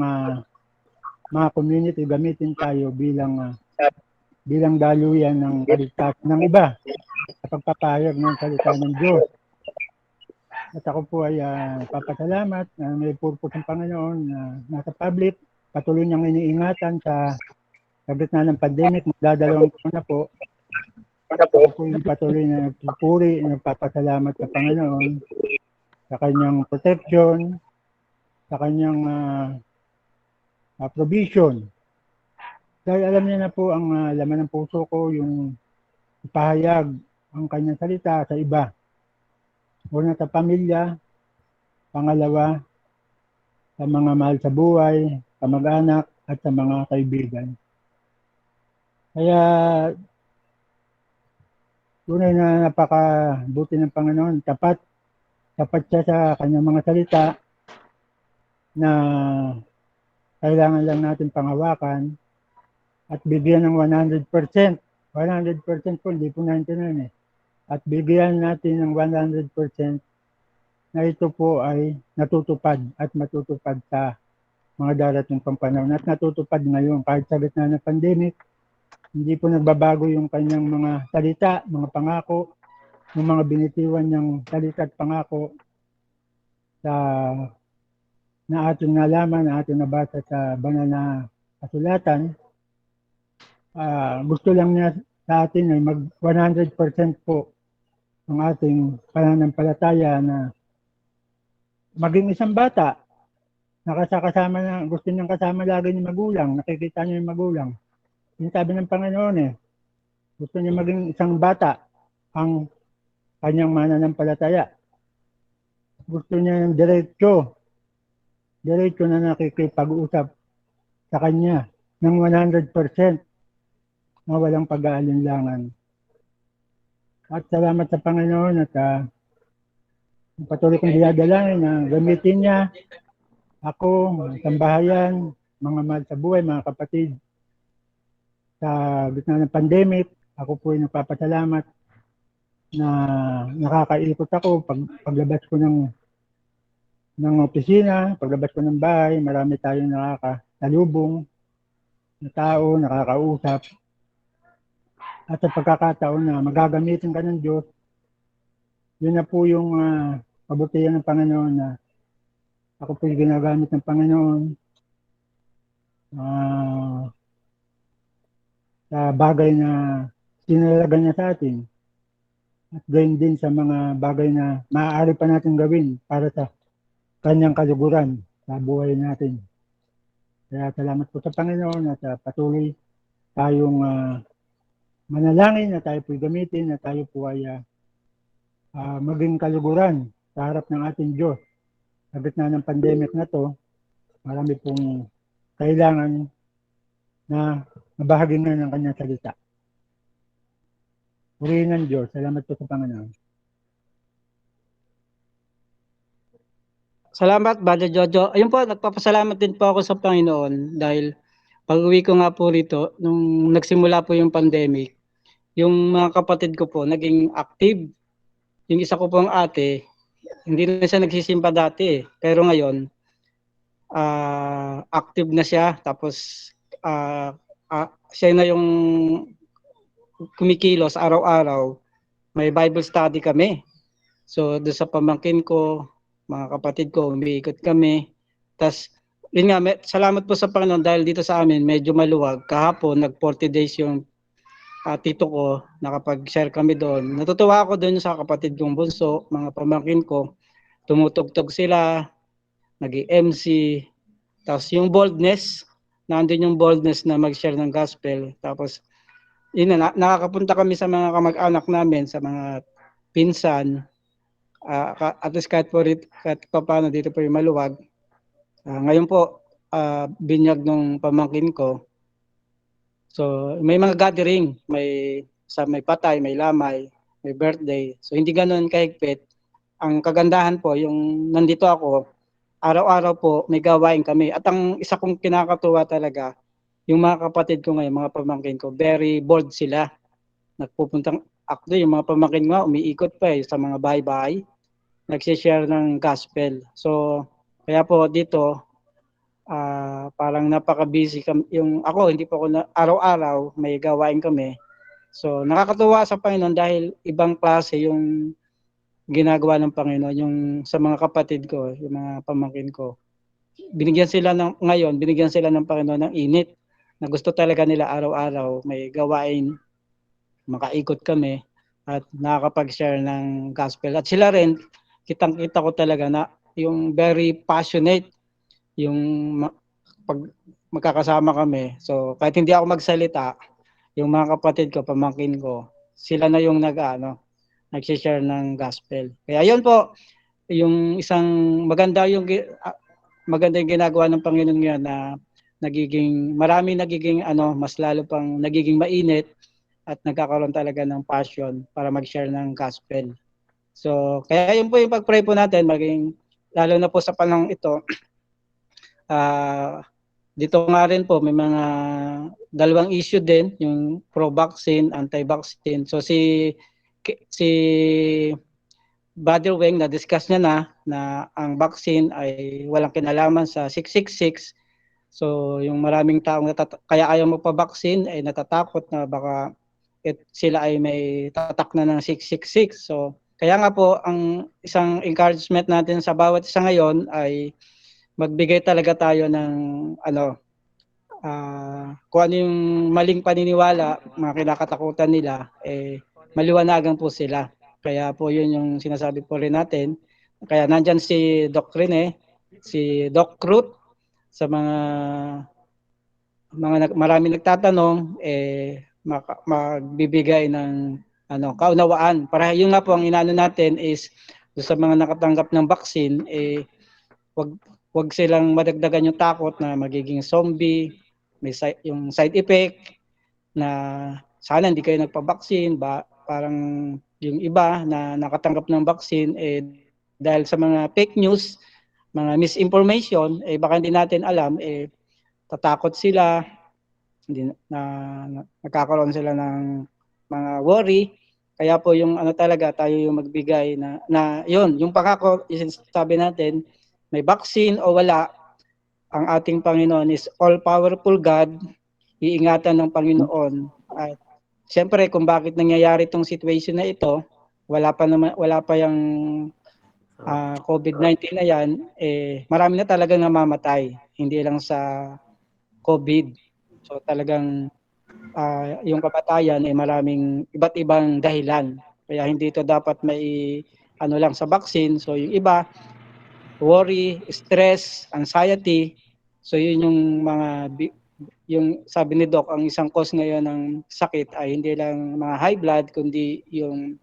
mga community, gamitin tayo bilang daluyan ng kaligtasan ng iba sa pagpapahayag ng salita ng Diyos. At ako po ay papasalamat na may purpose ng Panginoon na nasa public, patuloy niyang iniingatan sa gitna ng pandemic, magdadalawang taon na po. Ako po yung patuloy na nagpupuri, nagpapasalamat sa Panginoon sa kanyang protection, sa kanyang provision. Dahil alam niya na po ang laman ng puso ko, yung ipahayag ang kanyang salita sa iba. Una sa pamilya, pangalawa sa mga mahal sa buhay, kamag-anak at sa mga kaibigan. Kaya tunay na napakabuti ng Panginoon, tapat siya sa kanyang mga salita na kailangan lang natin panghawakan at bigyan ng 100%. 100% po, hindi po 99 eh. At bigyan natin ng 100% na ito po ay natutupad at matutupad sa mga darating pang panahon. At natutupad ngayon kahit sa gitna ng pandemic, hindi po nagbabago yung kanyang mga salita, mga pangako, yung mga binitiwan niyang salita at pangako na ating nalaman, na ating nabasa sa banal na kasulatan. Gusto lang niya sa atin ay mag 100% po ang ating pananampalataya na maging isang bata na kasama na, gusto niyang kasama lagi ng magulang, nakikita niya yung magulang. Yung sabi ng Panginoon gusto niya maging isang bata ang kanyang mananampalataya. Gusto niya yung diretso na nakikipag-usap sa kanya ng 100% na walang pag-aalinlangan. At salamat sa Panginoon at patuloy kong dinadalangin na gamitin niya ako, mga sambahayan, mga mahal sa buhay, mga kapatid. Sa gitna ng pandemic, ako po ay nagpapasalamat na nakakaikot ako paglabas ko ng opisina, paglabas ko ng bahay, marami tayong nakakasalubong na tao, nakakausap. At sa pagkakataon na magagamitin ka ng Diyos, yun na po yung kabutihan ng Panginoon na ako po yung ginagamit ng Panginoon sa bagay na sinalaga niya sa atin. At gayon din sa mga bagay na maaari pa natin gawin para sa kanyang kaluguran sa buhay natin. Kaya salamat po sa Panginoon at patuloy tayong manalangin na tayo po gamitin, na tayo po ay maging kaluguran sa harap ng ating Diyos. Sa gitna ng pandemic na to, marami pong kailangan na mabahagi na ng kanyang salita. Purihin ng Diyos. Salamat po sa Panginoon. Salamat, Brother Jojo. Ayun po, nagpapasalamat din po ako sa Panginoon dahil pag-uwi ko nga po rito, nung nagsimula po yung pandemic, yung mga kapatid ko po naging active. Yung isa ko pong ate, hindi na siya nagsisimba dati eh. Pero ngayon, active na siya. Tapos, siya na yung kumikilos araw-araw. May Bible study kami. So, doon sa pamangkin ko, mga kapatid ko, umiikot kami. Tapos, yun nga, salamat po sa Panginoon dahil dito sa amin, medyo maluwag. Kahapon, nag 40 days yung tito ko, nakapag-share kami doon. Natutuwa ako doon sa kapatid kong bunso, mga pamangkin ko. Tumutugtog sila, nag-MC. Tapos yung boldness, nandun yung boldness na mag-share ng gospel. Tapos, yun na, nakakapunta kami sa mga kamag-anak namin, sa mga pinsan, at least kahit pa paano dito po yung maluwag. Ngayon po, binyag ng pamangkin ko. So, may mga gathering, may patay, may lamay, may birthday. So, hindi ganoon kahigpit. Ang kagandahan po, yung nandito ako, araw-araw po may gawain kami. At ang isa kong kinakatuwa talaga, yung mga kapatid ko ngayon, mga pamangkin ko, very bold sila. Nagpupuntang, actually, yung mga pamangkin nga, umiikot pa sa mga bahay-bahay, nagsishare ng gospel. So, kaya po dito, parang napaka-busy kami. Yung ako, hindi po ako araw-araw, may gawain kami. So, nakakatuwa sa Panginoon dahil ibang klase yung ginagawa ng Panginoon, yung sa mga kapatid ko, yung mga pamangkin ko. Binigyan sila ng Panginoon ng init na gusto talaga nila araw-araw may gawain, makaikot kami at nakakapag-share ng gospel. At sila rin, kitang-kita ko talaga na yung very passionate yung pag magkakasama kami. So, kahit hindi ako magsalita, yung mga kapatid ko, pamangkin ko, sila na yung nag-share ng gospel. Kaya yun po, yung isang maganda yung ginagawa ng Panginoon ngayon na marami nagiging mas lalo pang nagiging mainit at nagkakaroon talaga ng passion para mag-share ng gospel. So, kaya yun po yung pag-pray po natin, lalo na po sa panahon ito, dito nga rin po, may mga dalawang issue din, yung pro-vaccine, anti-vaccine. So, si Brother Weng, na-discuss niya na ang vaccine ay walang kinalaman sa 666. So, yung maraming taong kaya ayaw magpa-vaccine ay natatakot na baka sila ay may tatak na ng 666. So, kaya nga po, ang isang encouragement natin sa bawat isa ngayon ay magbigay talaga tayo ng kung ano yung maling paniniwala, mga kinakatakutan nila, maliwanagan po sila. Kaya po yun yung sinasabi po rin natin. Kaya nandyan si Doc Rene, si Doc Ruth, sa marami nagtatanong, magbibigay ng kaunawaan. Para yung nga po ang inano natin is sa mga nakatanggap ng vaccine, wag silang madagdagan yung takot na magiging zombie, may yung side effect na sana hindi kayo nagpa-vaccine, parang yung iba na nakatanggap ng vaccine dahil sa mga fake news, mga misinformation, baka hindi natin alam, tatakot sila, nagkakaroon sila ng mga worry. Kaya po yung talaga tayo yung magbigay na yun, yung pangako, sabi natin, may vaccine o wala, ang ating Panginoon is all-powerful God, iingatan ng Panginoon. At siyempre kung bakit nangyayari itong situation na ito, wala pa yung COVID-19 na yan, marami na talagang namamatay, hindi lang sa COVID. So talagang yung kamatayan maraming iba't ibang dahilan. Kaya hindi ito dapat may lang sa vaccine. So yung iba, worry, stress, anxiety. So yun yung yung sabi ni Doc, ang isang cause ngayon ng sakit ay hindi lang mga high blood, kundi yung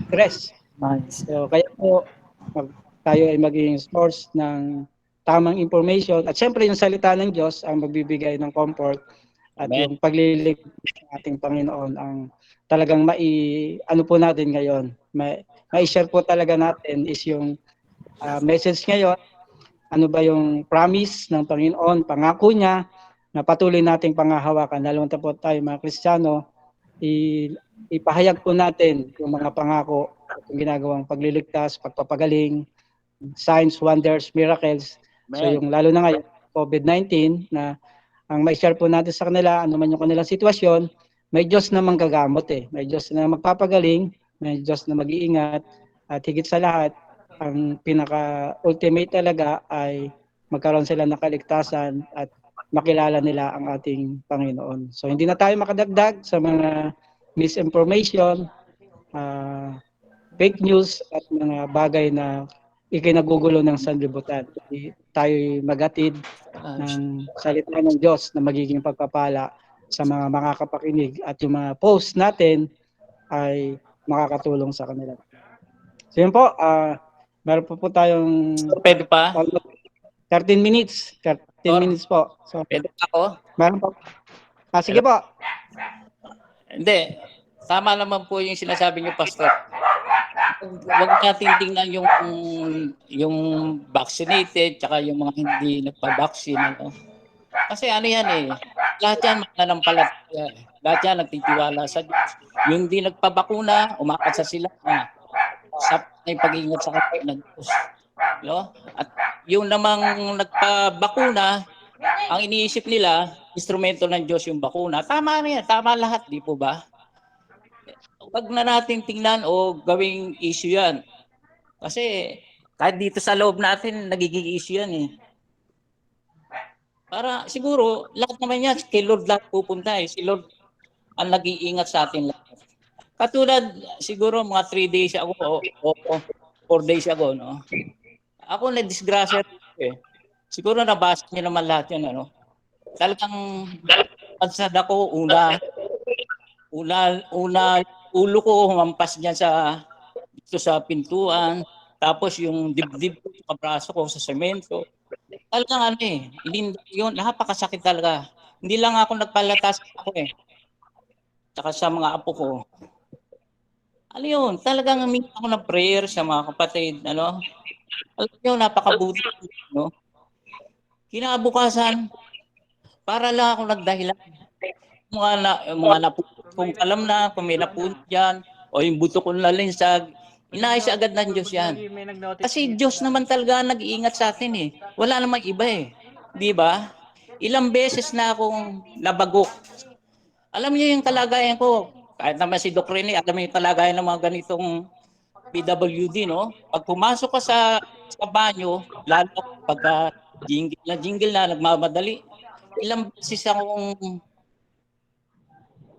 stress. So kaya po tayo ay maging source ng tamang information at syempre yung salita ng Diyos ang magbibigay ng comfort at yung paglilig ng ating Panginoon ang talagang po natin ngayon. Mai-share po talaga natin is yung message ngayon, ano ba yung promise ng Panginoon, pangako niya na patuloy nating pangahawakan. Lalo na po tayo mga Kristiyano, ipahayag po natin yung mga pangako yung ginagawang pagliligtas, pagpapagaling, signs, wonders, miracles. So yung lalo na ngayon, COVID-19, na ang may share po natin sa kanila, ano man yung kanilang sitwasyon, may Diyos na manggagamot eh. May Diyos na magpapagaling, may Diyos na mag-iingat, at higit sa lahat, ang pinaka-ultimate talaga ay magkaroon sila ng kaligtasan at makilala nila ang ating Panginoon. So hindi na tayo makadagdag sa mga misinformation, fake news at mga bagay na ikinagugulo ng sanlibutan. Tayo magatid ng salita ng Diyos na magiging pagpapala sa mga makakapakinig at yung mga post natin ay makakatulong sa kanila. So yun po, meron po tayong Pwede pa? 13 minutes. 13 minutes po. So, Pwede pa ako? meron po. Sige po. Hindi. Tama naman po yung sinasabi niyo, Pastor. Huwag natin tingnan yung vaccinated tsaka yung mga hindi nagpa-vaccine. Ano? Kasi ano yan eh. Lahat yan mananampalataya. Lahat yan nagtitiwala sa Diyos. Yung hindi nagpabakuna, umakasa sila na sa pag-iingat sa kapatid ng Diyos. No? At yung namang nagpabakuna, ang iniisip nila, instrumento ng Diyos yung bakuna. Tama na yan. Tama lahat, di po ba? Huwag na natin tingnan o gawing issue yan. Kasi kahit dito sa loob natin, nagiging issue yan eh. Para siguro, lahat naman yan, kay Lord lahat pupunta eh. Si Lord ang nag-iingat sa atin lahat. Katulad, siguro mga 3 days ago o 4 days ago, no? Ako na-disgrasya eh. Siguro nabasa niyo naman lahat yun, ano? Talagang pansad ako, una, ulo ko humampas diyan dito sa pintuan, tapos yung dibdib ko, yung braso ko sa semento. Talagang ano eh, yun, napakasakit talaga. Hindi lang ako nagpalatas ako eh. Tsaka sa mga apo ko. Ano yun, talagang humingi ako ng prayer sa mga kapatid, ano? Alam nyo, napakabuti, no? Kinabukasan, para lang ako nagdahilan. Mga napunod kung alam na, kung may napunod dyan, o yung buto kong lalinsag, inaayos agad ng Diyos yan. Kasi Diyos naman talaga nag-iingat sa atin eh. Wala namang iba eh. Di ba? Ilang beses na akong nabagok. Alam niyo yung kalagayan ko, kahit naman si Doc Rene, alam niyo yung kalagayan ng mga ganitong PWD, no? Pag pumasok ka sa banyo, lalo pagka jingle na, nagmamadali, ilang beses akong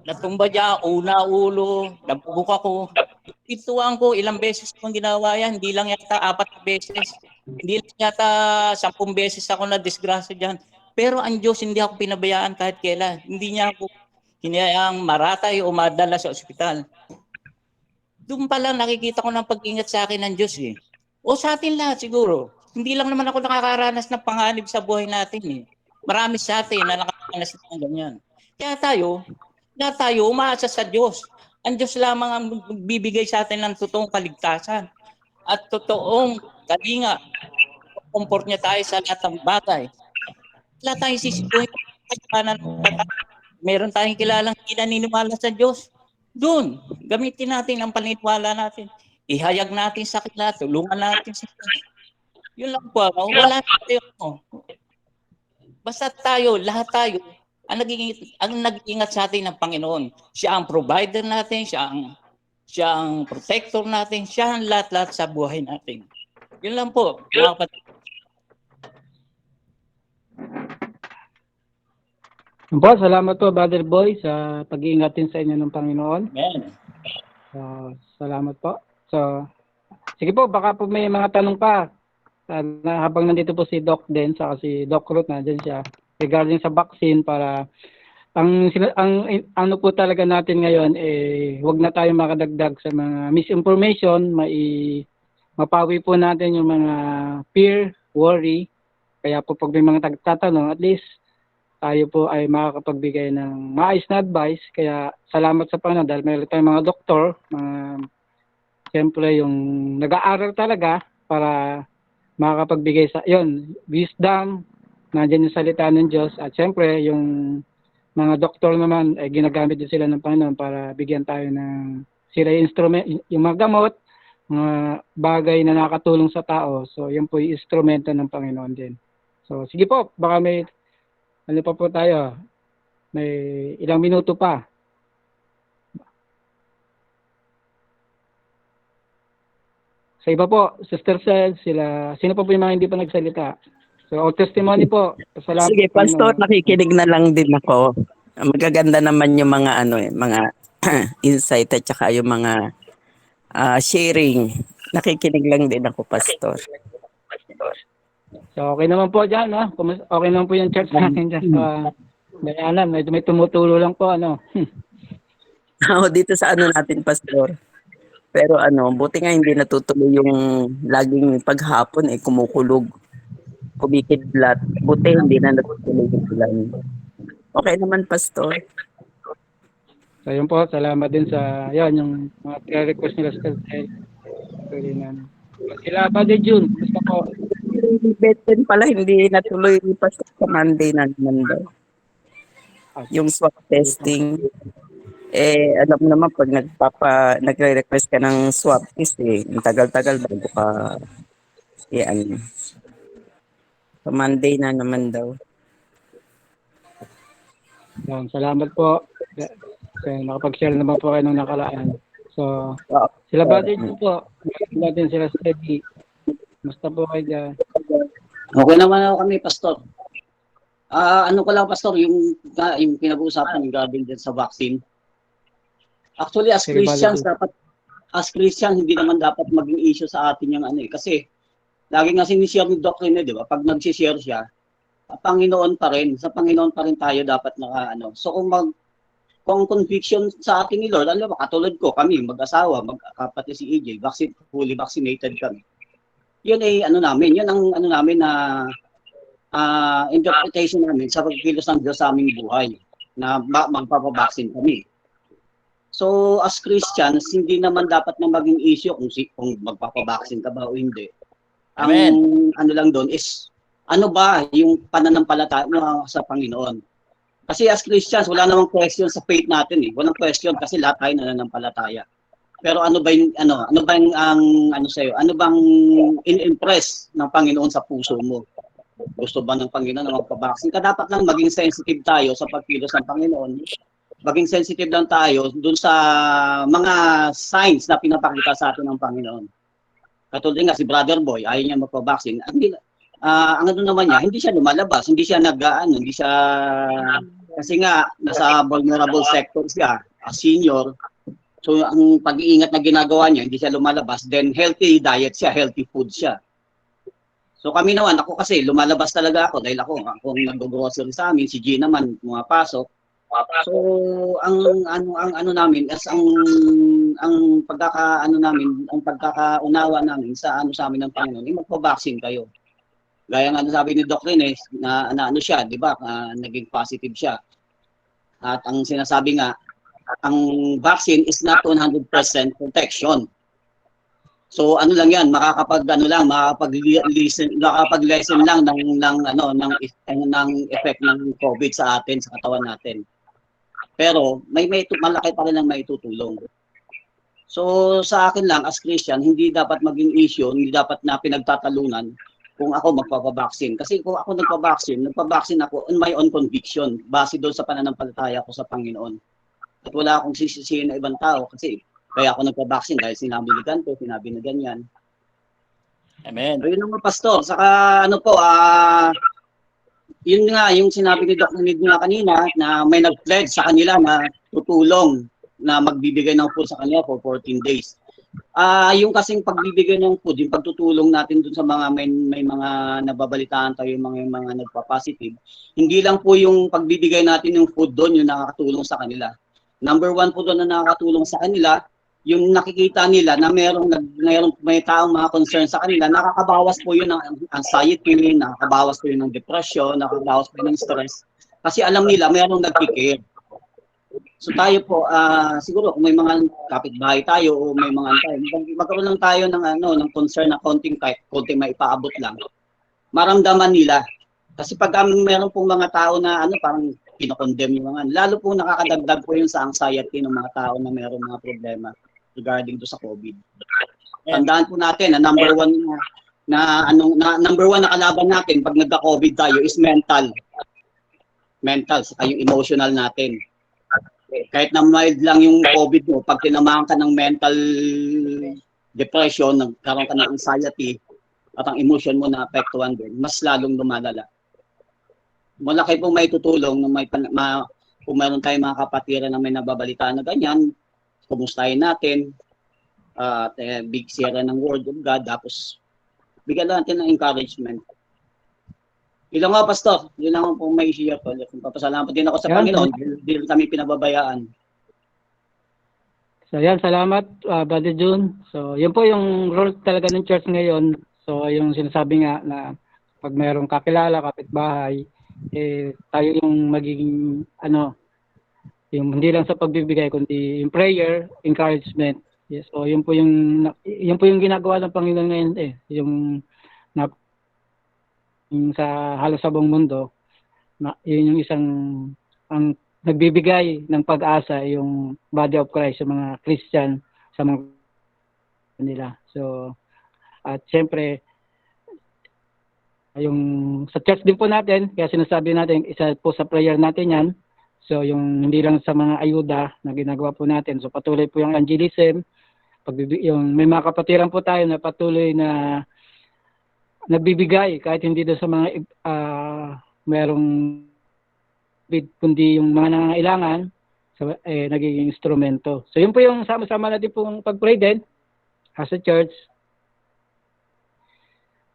natumba dyan, ulo, nabugok ako. Ituan ko, ilang beses akong ginawa yan, hindi lang yata 4 beses. Hindi lang yata 10 beses ako na-disgrasya dyan. Pero ang Diyos, hindi ako pinabayaan kahit kailan. Hindi niya ako hinayang maratay o madala sa ospital. Doon pa lang nakikita ko ng pag-ingat sa akin ng Diyos eh. O sa atin lahat siguro. Hindi lang naman ako nakakaranas ng panganib sa buhay natin eh. Marami sa atin na nakakaranas ng ganyan. Kaya tayo umaasa sa Diyos. Ang Diyos lamang ang bibigay sa atin ng totoong kaligtasan. At totoong kalinga. Comfort niya tayo sa lahat ng bagay. Wala tayong sisituhin. Meron tayong kilalang kinaniniwala sa Diyos. Doon, gamitin natin ang paniniwala natin. Ihayag natin sa kanila, tulungan natin sa kanila. Yun lang po. Wala tayo. Basta tayo, lahat tayo, ang nag-iingat sa atin ng Panginoon. Siya ang provider natin, siya ang protector natin, siya ang lahat-lahat sa buhay natin. Yun lang po. Mga kapatid. Po, salamat po, Brother Boy, sa pag-iingat din sa inyo ng Panginoon. Amen. Salamat po. So, sige po, baka po may mga tanong pa. Habang nandito po si Doc din, saka si Doc Ruth, nandyan siya, regarding sa vaccine, para ang ano po talaga natin ngayon, huwag na tayo makadagdag sa mga misinformation, mapawi po natin yung mga fear, worry. Kaya po pag may mga tatanong, at least tayo po ay makakapagbigay ng maayos na advice. Kaya salamat sa Panginoon dahil mayroon tayong mga doktor, siyempre yung nag-aaral talaga para makakapagbigay sa wisdom, nandiyan yung salita ng Diyos, at siyempre yung mga doktor naman ay ginagamit din sila ng Panginoon para bigyan tayo ng sila yung instrument, yung mga gamot mga bagay na nakatulong sa tao. So, yan po yung instrumento ng Panginoon din. So, sige po, baka may, ano pa po tayo, may ilang minuto pa. Sa iba po, Sister Cel, sino pa po yung mga hindi pa nagsalita? So, all testimony po. Salamat. Sige, Pastor, Panginoon. nakikinig na lang din ako. Magaganda naman yung mga mga insight at saka yung mga sharing. Nakikinig lang din ako, Pastor. So, okay naman po dyan, no? Okay naman po yung church natin dyan sa Bayanan. Medyo may tumutulo lang po, ano? Ako dito sa ano natin, Pastor. Pero buti nga hindi natutuloy yung laging paghapon kumukulog. Kumikidlat. Buti hindi na natutuloy yung ulan. Okay naman, Pastor. So, yun po. Salamat din sa, yan, yung mga request nila sa sila pa de June. Gusto ko. Beten pala hindi natuloy Pastor sa Monday na naman daw. Yung swab testing. Alam naman pag nagre-request ka ng swab test ang tagal-tagal bago ka sa Monday na naman daw. Yan, salamat po. Kasi nakapag-share naman po kayo nung nakaraan. So, sila ba din po? Natin sila steady. Basta po kayo dyan. Okay naman ako kami, Pastor. Ano ko lang, Pastor, yung pinag-uusapan ng gabing din sa vaccine. Actually, as Christians, hindi naman dapat maging issue sa atin yung kasi lagi nga sinishare ni Doc Rene, di ba? Pag nag-share siya, Panginoon pa rin, sa Panginoon pa rin tayo dapat So kung conviction sa atin ni Lord, alam mo, katulad ko, kami, mag-asawa, magkapatid si EJ, fully vaccinated kami. Yun yun ang namin na interpretation namin sa pagkilos ng Diyos sa aming buhay, na magpapabaksin kami. So, as Christians, hindi naman dapat na maging issue kung magpapabaksin ka ba o hindi. Ang lang doon is, ano ba yung pananampalataya mo sa Panginoon? Kasi as Christians, wala namang question sa faith natin Walang question kasi lahat tayo nananampalataya. Pero ano bang in-impress ng Panginoon sa puso mo? Gusto ba ng Panginoon na magpabaksin ka? Dapat lang maging sensitive tayo sa pagkilos ng Panginoon. Maging sensitive lang tayo dun sa mga signs na pinapakita sa atin ng Panginoon. Katulad nga si Brother Boy, ayaw niya magpabaksin. Ang naman niya, hindi siya lumalabas, hindi siya kasi nga nasa vulnerable sector siya, senior. So ang pag-iingat na ginagawa niya, hindi siya lumalabas, then healthy diet siya, healthy food siya. So kami naman, ako kasi lumalabas talaga ako dahil ako nag-grocery sa amin, si G naman pumapasok. So ang namin as ang pagkakaunawa namin sa amin ng Panginoon, magpa-vaccine kayo. Gaya nga sabi ni Doc Rene na siya, 'di ba? Naging positive siya. At ang sinasabi nga, ang vaccine is not 100% protection. So lang 'yan, makakapag-lessen lang ng effect ng COVID sa atin, sa katawan natin. Pero may malaki pa rin ang maitutulong. So sa akin lang as Christian, hindi dapat maging issue, hindi dapat na pinagtatalunan kung ako magpapabaksin. Kasi kung ako nagpabaksin ako on my own conviction, base doon sa pananampalataya ko sa Panginoon. At wala akong sisisihin na ibang tao kasi kaya ako nagpabaksin dahil sinabi ni ganito, sinabi na ganyan. Amen. So, yun naman, Pastor. Saka yun nga, yung sinabi ni Doc Nid nga kanina na may nag-pledge sa kanila na tutulong na magbibigay ng food sa kanila for 14 days. Yung kasing pagbibigay ng food, yung pagtutulong natin dun sa mga may mga nababalitaan tayo, yung mga nagpa-positive, hindi lang po yung pagbibigay natin ng food doon yung nakakatulong sa kanila. Number one po doon na nakakatulong sa kanila, yung nakikita nila na may taong mga concern sa kanila, nakakabawas po yun ng anxiety, nakakabawas po yun ng depression, nakakabawas po yun ng stress. Kasi alam nila, mayroong nagkikare. So tayo po, siguro kung may mga kapitbahay tayo o may mga magkaroon lang tayo ng concern na konting maipaabot lang. Maramdaman nila. Kasi pag meron pong mga tao na parang kinokondemn yung mga, lalo po nakakadagdag po yun sa anxiety ng mga tao na mayroong mga problema regarding to sa COVID. Tandaan po natin na number one na kalaban natin pag nagka-COVID tayo is mental. Mental, saka yung emotional natin. Kahit na mild lang yung COVID mo, pag tinamaan ka ng mental depression, nagkaroon ka ng anxiety, at ang emotion mo na apektuhan din, mas lalong lumalala. Malaki pong may tutulong na kung meron tayong mga kapatiran na may nababalitaan na ganyan, kumustahin natin, at big share ng word of God, tapos bigyan natin ng encouragement. Ilang nga, Pastor, yun lang po may share po. Papasalamat din ako sa Panginoon, hindi kami pinababayaan. So yan, salamat Brother June. So yun po yung role talaga ng church ngayon. So yung sinasabi nga na pag mayroong kakilala, kapitbahay, tayo yung magiging yung hindi lang sa pagbibigay kundi yung prayer, encouragement. Yes, so yun po yung ginagawa ng Panginoon ngayon yung sa halos sa buong mundo, yun yung isang ang nagbibigay ng pag-asa yung body of Christ sa mga Christian sa mga nila. So at siyempre yung sa church din po natin, kaya sinasabi natin isa po sa prayer natin yan. So yung hindi lang sa mga ayuda na ginagawa po natin. So patuloy po yung evangelism, yung may mga kapatiran po tayo na patuloy na nagbibigay kahit hindi doon sa mga merong kundi yung mga nangangailangan nagiging instrumento. So yun po yung sama-sama natin pong pag-pray din as a church.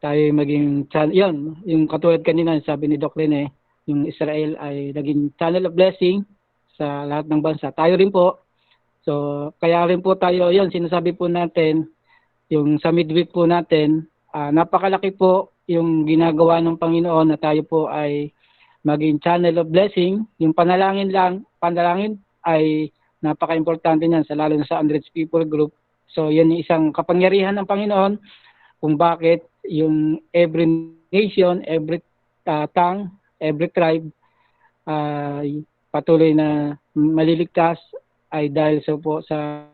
Tayo maging yun, yung katulad kanina sabi ni Doc Rene, yung Israel ay naging channel of blessing sa lahat ng bansa. Tayo rin po. So kaya rin po tayo, yun sinasabi po natin, yung sa midweek po natin, napakalaki po yung ginagawa ng Panginoon na tayo po ay maging channel of blessing. Yung panalangin ay napaka-importante niyan sa lalo na sa Hundreds People Group. So yan yung isang kapangyarihan ng Panginoon kung bakit yung every nation, every tongue, every tribe patuloy na maliligtas ay dahil sa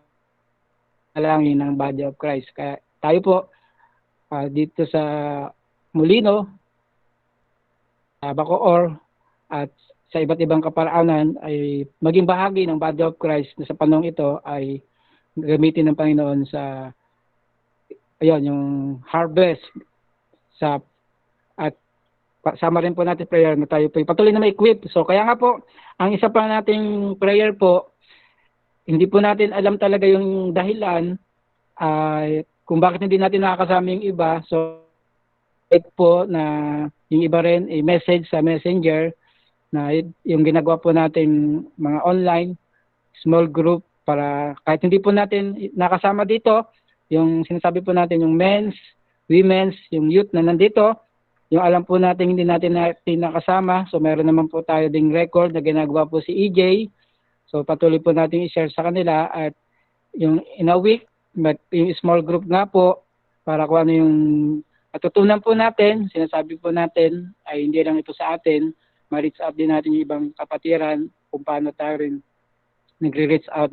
panalangin ng body of Christ. Kaya tayo po dito sa Molino, Bacoor, at sa iba't ibang kaparaanan ay maging bahagi ng body of Christ na sa panahon ito ay gamitin ng Panginoon sa yung harvest at sama rin po natin prayer na tayo po patuloy na ma-equip. So kaya nga po, ang isa pa nating prayer po, hindi po natin alam talaga yung dahilan kung bakit hindi natin nakakasama yung iba. So po na yung iba rin message sa Messenger na yung ginagawa po natin mga online small group para kahit hindi po natin nakasama dito, yung sinasabi po natin yung men's, women's, yung youth na nandito, yung alam po natin hindi natin nakasama. So meron naman po tayo ding record na ginagawa po si EJ. So patuloy po natin i-share sa kanila at yung in a week, yung small group nga po para kung ano yung natutunan po natin, sinasabi po natin ay hindi lang ito sa atin, ma-reach out din natin yung ibang kapatiran kung paano tayo rin nagre-reach out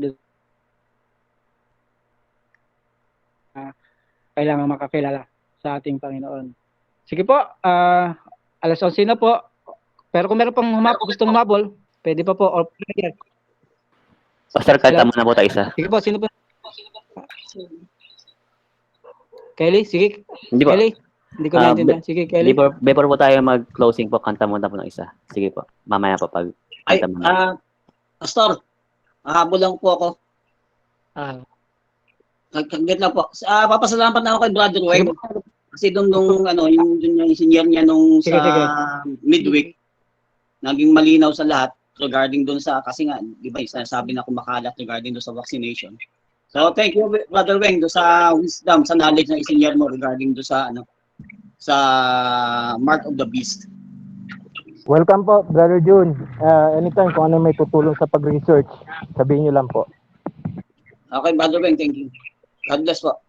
kailangan makakilala sa ating Panginoon. Sige po, alas 11 na po. Pero kung meron pang gustong humabol, pwede pa po. Or prayer. Pastor, kanta muna po tayo isa. Sige po, sino po? Kelly, sige. Hindi po. Kelly, hindi ko naintindihan. Sige, Kelly. Before po tayo mag-closing po, kanta muna po ng isa. Sige po, mamaya po pag kanta muna. Pastor, habol lang po ako. Kagit lang po. Papasalamat na ako kay Brother Wayne. Kasi yung engineer niya sa midweek, naging malinaw sa lahat regarding doon sa, kasi nga, di ba, sabi na kumakalat regarding doon sa vaccination. So, thank you, Brother Wayne, doon sa wisdom, sa knowledge na engineer mo regarding doon sa Mark of the Beast. Welcome po, Brother June. Anytime kung ano may tutulong sa pag-research, sabihin niyo lang po. Okay, Brother Wayne, thank you. God bless po.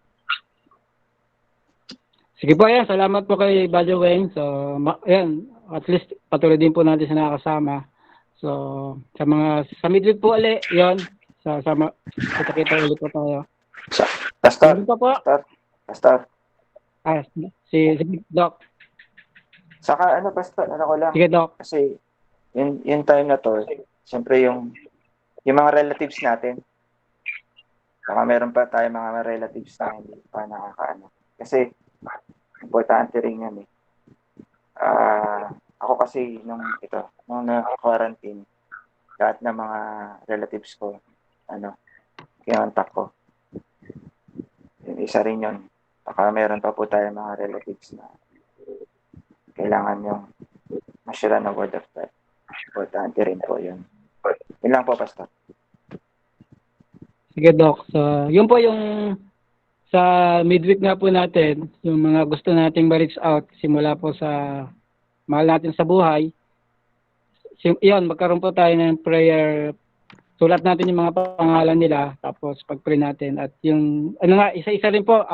Sige po, yan. Salamat po kay Brother Wayne. So, yan. At least, patuloy din po natin sa nakakasama. So, sa midweek po ulit, yan. Kita-kita ulit po tayo. Pastor, po. Pastor. Si Doc. Saka Pastor, ko lang. Sige, Doc. Kasi yung time na to, siyempre yung mga relatives natin. Baka meron pa tayo mga relatives na hindi pa nakakaano. Kasi importante rin yan eh. Ako kasi nung na-quarantine, lahat ng mga relatives ko, kinontak ko. Yung isa rin yun. Baka meron pa po tayo mga relatives na kailangan yung masyara ng word of God. Importante rin po yun. Yun lang po, Pastor. Sige, Doc. So, yun po yung sa midweek nga po natin, yung mga gusto nating ma-reach out simula po sa mahal natin sa buhay. Yun, magkaroon po tayo ng prayer. Sulat natin yung mga pangalan nila, tapos pag-pray natin. At yung, isa-isa rin po,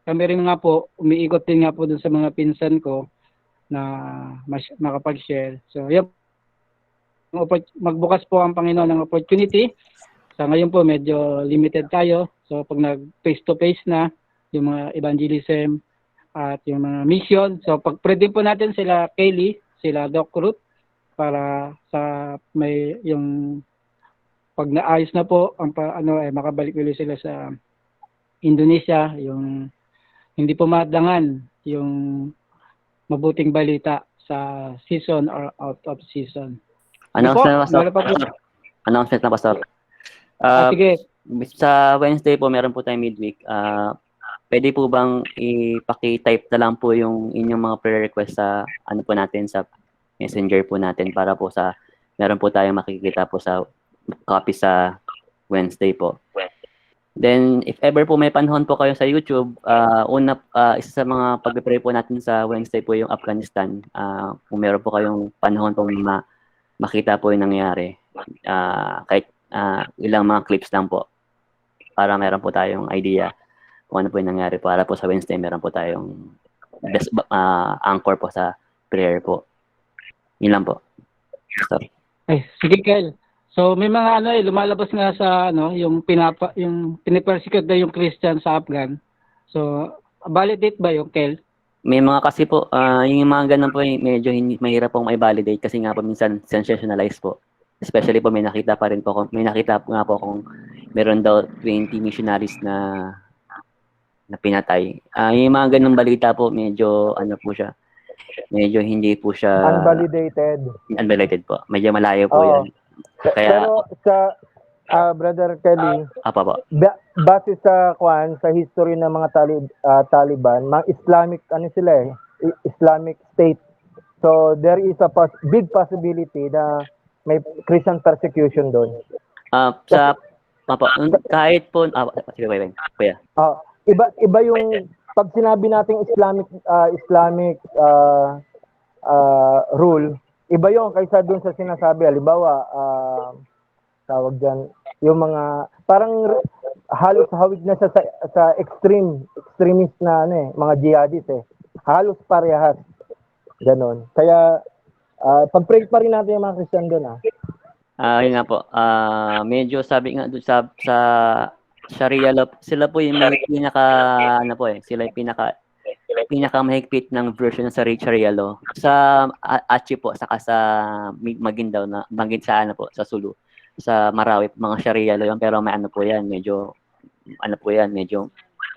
kami rin nga po, umiikot din nga po dun sa mga pinsan ko na makapag-share. So, yun, magbukas po ang Panginoon ng opportunity. Sa ngayon po, medyo limited tayo. So, pag nag-face-to-face na, yung mga evangelism at yung mga mission. So, pag-pray din po natin sila Kaylee, sila Doc Ruth, para sa may yung pag naayos na po ang makabalik ulit sila sa Indonesia, yung hindi po madangan yung mabuting balita sa season or out of season. Announcement na, Pastor. Sige. Sa Wednesday po, meron po tayong midweek. Pwede po bang ipaki-type na lang po yung inyong mga prayer request sa po natin sa messenger po natin para po sa meron po tayong makikita po sa copy sa Wednesday po. Then, if ever po may panahon po kayo sa YouTube, isa sa mga pag-pray po natin sa Wednesday po yung Afghanistan. Kung meron po kayong panahon po makita po yung nangyari. Kahit ilang mga clips lang po para meron po tayong idea kung ano po yung nangyari po. Para po sa Wednesday, meron po tayong anchor po sa prayer po. Yun lang po. Sorry. Sige, Kel. So may mga lumalabas nga sa yung pinipersecute na yung Christian sa Afghan. So validate ba yung Kel? May mga kasi po yung mga ganun po medyo mahirap pong i-validate kasi nga po minsan sensationalized po. Especially po may nakita nga po kung meron daw 20 missionaries na pinatay. Yung mga ganung balita po medyo po siya. Medyo hindi po siya unvalidated po. Medyo malayo po yan. Pero sa Brother Kelly, base sa history ng mga Taliban, mga Islamic Islamic State. So there is a big possibility na may Christian persecution doon. Kahit po kuya. Iba yung pag sinabi nating Islamic rule, iba yung kaysa doon sa sinasabi, halimbawa tawag diyan yung mga parang halos hawig na sa extremist na mga jihadist halos parehas ganon. Kaya pag-pray pa rin natin yung mga Christian doon yun nga po. Medyo sabi nga doon sa Sharia law, sila po yung sila yung pinakamahigpit ng version ng Sharia law. Sa Aceh po, saka sa Maguindanao sa Sulu. Sa Marawi, mga Sharia law yan, pero may medyo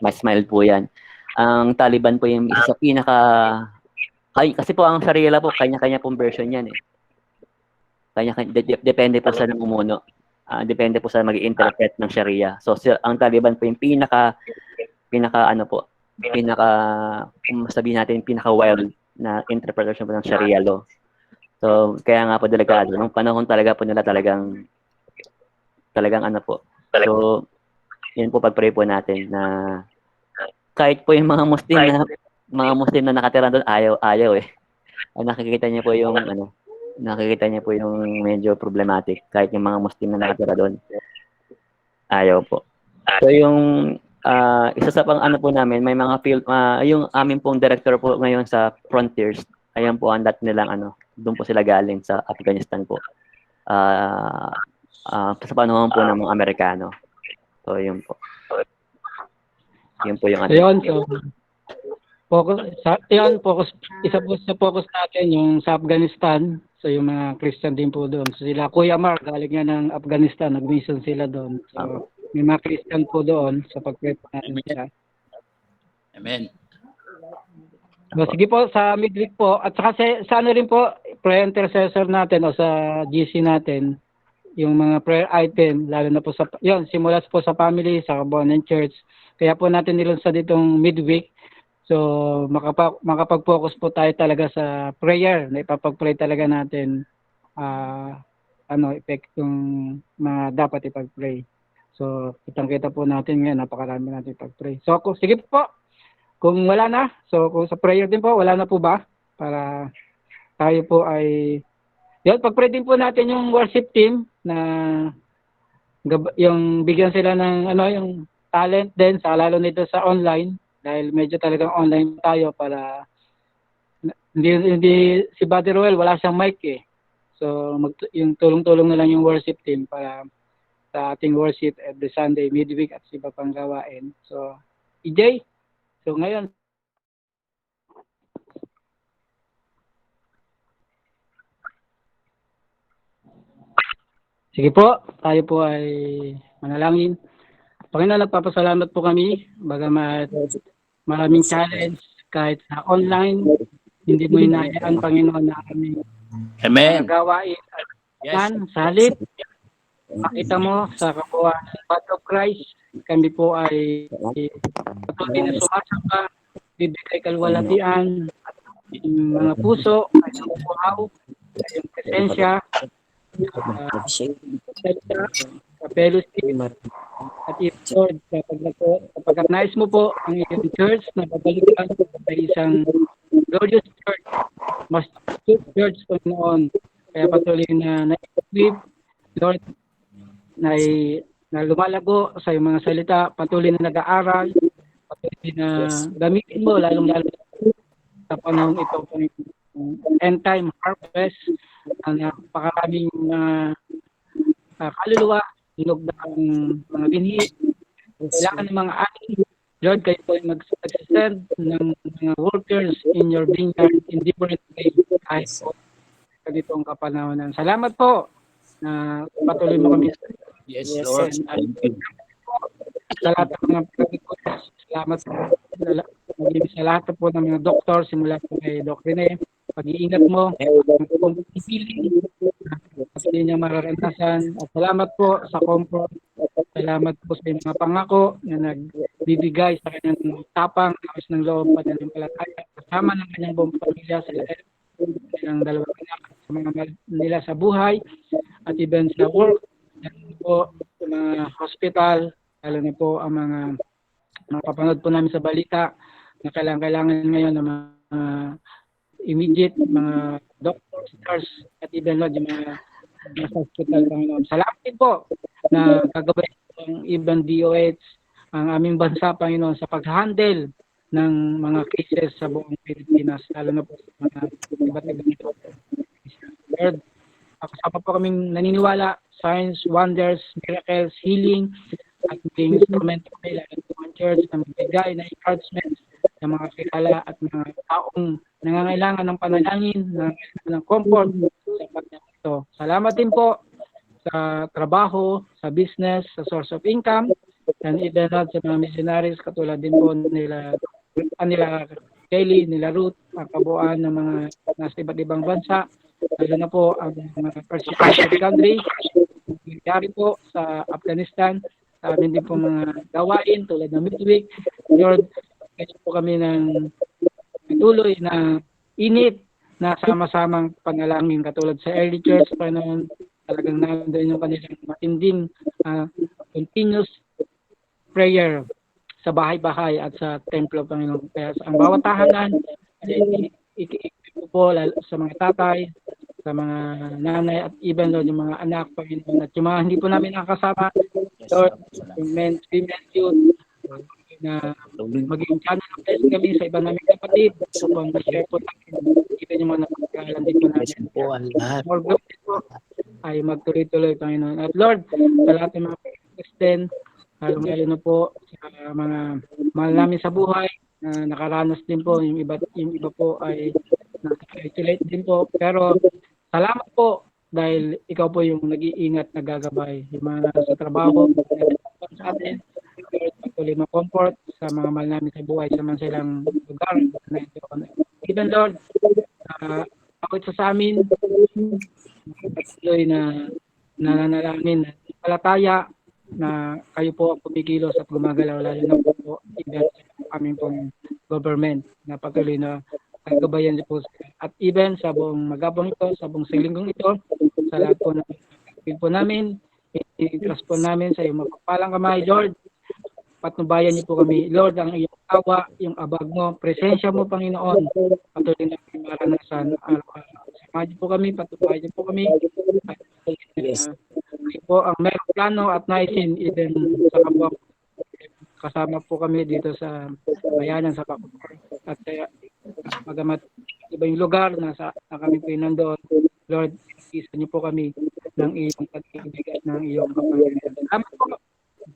mas mild po yan. Ang Taliban po yung isa sa kasi po ang Sharia law po, kanya-kanya pong version yan depende po sa namumuno. Depende po sa mag-i-interpret ng Sharia. So ang Taliban po yung sabihin natin pinaka-wild na interpretation po ng Sharia law. So kaya nga po delikado nung panahon talaga po nila talagang So yun po pag-pray po natin na kahit po yung mga Muslim na nakatira doon ayaw nakikita niyo po yung medyo problematic kahit yung mga Muslim na nakatira doon. Ayaw po. So yung isa sa pang po namin, may mga yung amin pong director po ngayon sa Frontiers, ayan po ang nilang doon po sila galing sa Afghanistan po. Sa panahon po ng mga Amerikano. So yun po. Yun po yung So, yun. So, focus, isa po sa focus natin yung sa Afghanistan. So, yung mga Christian din po doon. So, sila, Kuya Mar, galing nga ng Afghanistan, nag-mission sila doon. So, may mga Christian po doon sa pag-prep natin sila. Amen. So, sige po, sa midweek po, at saka sa ano rin po, prayer intercessor natin o sa GC natin, yung mga prayer item, lalo na po sa, yun, simula po sa family, sa Kabuanan Church. Kaya po natin nilunsa ditong midweek. So, makapag-focus po tayo talaga sa prayer, na ipapag-pray talaga natin, effect yung mga dapat ipag-pray. So, kitang-kita po natin ngayon, napakarami natin ipag-pray. So, sige po, kung wala na, so kung sa prayer din po, wala na po ba? Para tayo po ay, yun, pag-pray din po natin yung worship team na yung bigyan sila ng yung talent din, sa lalo nito sa online, dahil medyo talagang online tayo para hindi si Buddy Roel, wala siyang mic eh. So, yung tulong-tulong na lang yung worship team para sa ating worship every Sunday, midweek at iba pang gawain. So, EJ, so ngayon, sige po, tayo po ay manalangin. Panginoon, nagpapasalamat po kami, bagamat maraming challenge kahit sa online, hindi mo hinayaan, Panginoon, na aming gawain at salit. Makita mo sa kabuuan ng Body of Christ, kami po ay patuloy na sumasamba, bibigay kalwalatian, at yung mga puso ay nabubuhaw, yung presensya, sa fellowship, at Lord, kapag nais mo po ang iyong church na babalikan sa isang glorious church, mas church Panginoon, kaya patuloy na na-equip, Lord, na lumalago sa iyong mga salita, patuloy na nag-aaral, patuloy na gamitin mo, lalong-lalo sa panahon ito, end time harvest, na napakaraming kaluluwa, hinog na ang mga binhi, kailangan ng mga ani. Lord, kayo po ay mag-send ng mga workers in your vineyard in different ways kahit po sa ganitong kapanahonan. Salamat po na patuloy mo kami. Yes, Lord. Sa lahat ng mga pagkakot, salamat po. Sa lahat po ng mga doktor, simula po kay Doc Rene, pag-iingat mo, kung pipili, patuloy niya mararanasan. At salamat po sa comfort. Salamat po sa mga pangako na nagbibigay sa kanyang tapang, lakas ng loob, pananampalataya, kasama ng kanyang buong pamilya sa ng dalawang anak, sa mga nila sa buhay, at even sa work, at po sa mga hospital, lalo na po ang mga napapanood po namin sa balita na kailangan ngayon ng mga immediate, mga doctors, nurse, at even Lord, yung mga hospital, Panginoon. Salamat din po na kagabay ng ibang DOH ang aming bansa, Panginoon, sa pag-handle ng mga cases sa buong Pilipinas, lalo na po sa mga iba't ibang Lord, kasama po kaming naniniwala, signs, wonders, miracles, healing, at maging instrument po nila ng church na magbigay na encouragement ng mga kilala at mga taong nangangailangan ng panalangin, nangangailangan ng comfort sa pagdating ito. Salamat din po sa trabaho, sa business, sa source of income, and even sa mga missionaries katulad din po nila Kelly, nila Ruth, ang kabuuan ng mga nasa iba't ibang bansa, lalo na po ang mga persecuted country, nangyari po sa Afghanistan, sa amin din po mga gawain tulad ng midweek. Lord, kasi po kami ng tuloy na init na sama-samang panalangin katulad sa early church, Panginoon, talagang nandun yung kanilang matinding continuous prayer sa bahay-bahay at sa templo, Panginoon. Kaya ang bawat tahanan, ikikip po sa mga tatay, sa mga nanay at even Lord, yung mga anak, Panginoon, at yung mga hindi po namin nakakasama, Lord, yung men, women, youth, na maging channel of blessing kami sa iba namin kapatid upang ma-share po namin even yung mga napagkakalan dito namin. More glory po ay magtuloy-tuloy, Panginoon. At Lord, sa lahat ng mga Christian, Lalo na po sa mga mahal namin sa buhay na nakaranas din po, yung iba po ay nasa-isolate din po. Pero salamat po dahil ikaw po yung nag-iingat, nagagabay. Yung mga nasa trabaho, sa atin, patuloy ma-comfort sa mga mahal namin sa buhay sa mga silang lugar. Even Lord, bawat sa amin, patuloy na nananalangin, palataya na kayo po ang kumikilos at gumagalaw, lalo na po even sa aming pong government na patuloy na kagabayan niyo po. At even sa buong magabang ito, sa buong silinggong ito, sa lahat po po namin, i-trust po namin sa iyong magpapalang kamay, Lord. Patnubayan niyo po kami, Lord, ang iyong awa, yung abag mo, presensya mo, Panginoon, patuloy na maranasan. Samahan niyo po kami, patubayan niyo po kami. Kayo po ang may plano at naisin even sa kapwa. Kasama po kami dito sa bayanan sa Bacoor. At magamat iba yung lugar na kami po nandoon, Lord, isa niyo po kami ng iyong pag-ibig at ng iyong kapangyarihan. Salamat po.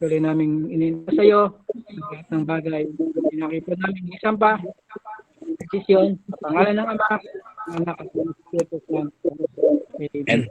Tuloy namin ininta sa iyo lahat ng bagay. Pinakita namin isang pa desisyon sa pangalan ng Ama, ng Anak at ng Espiritu Santo. Amen.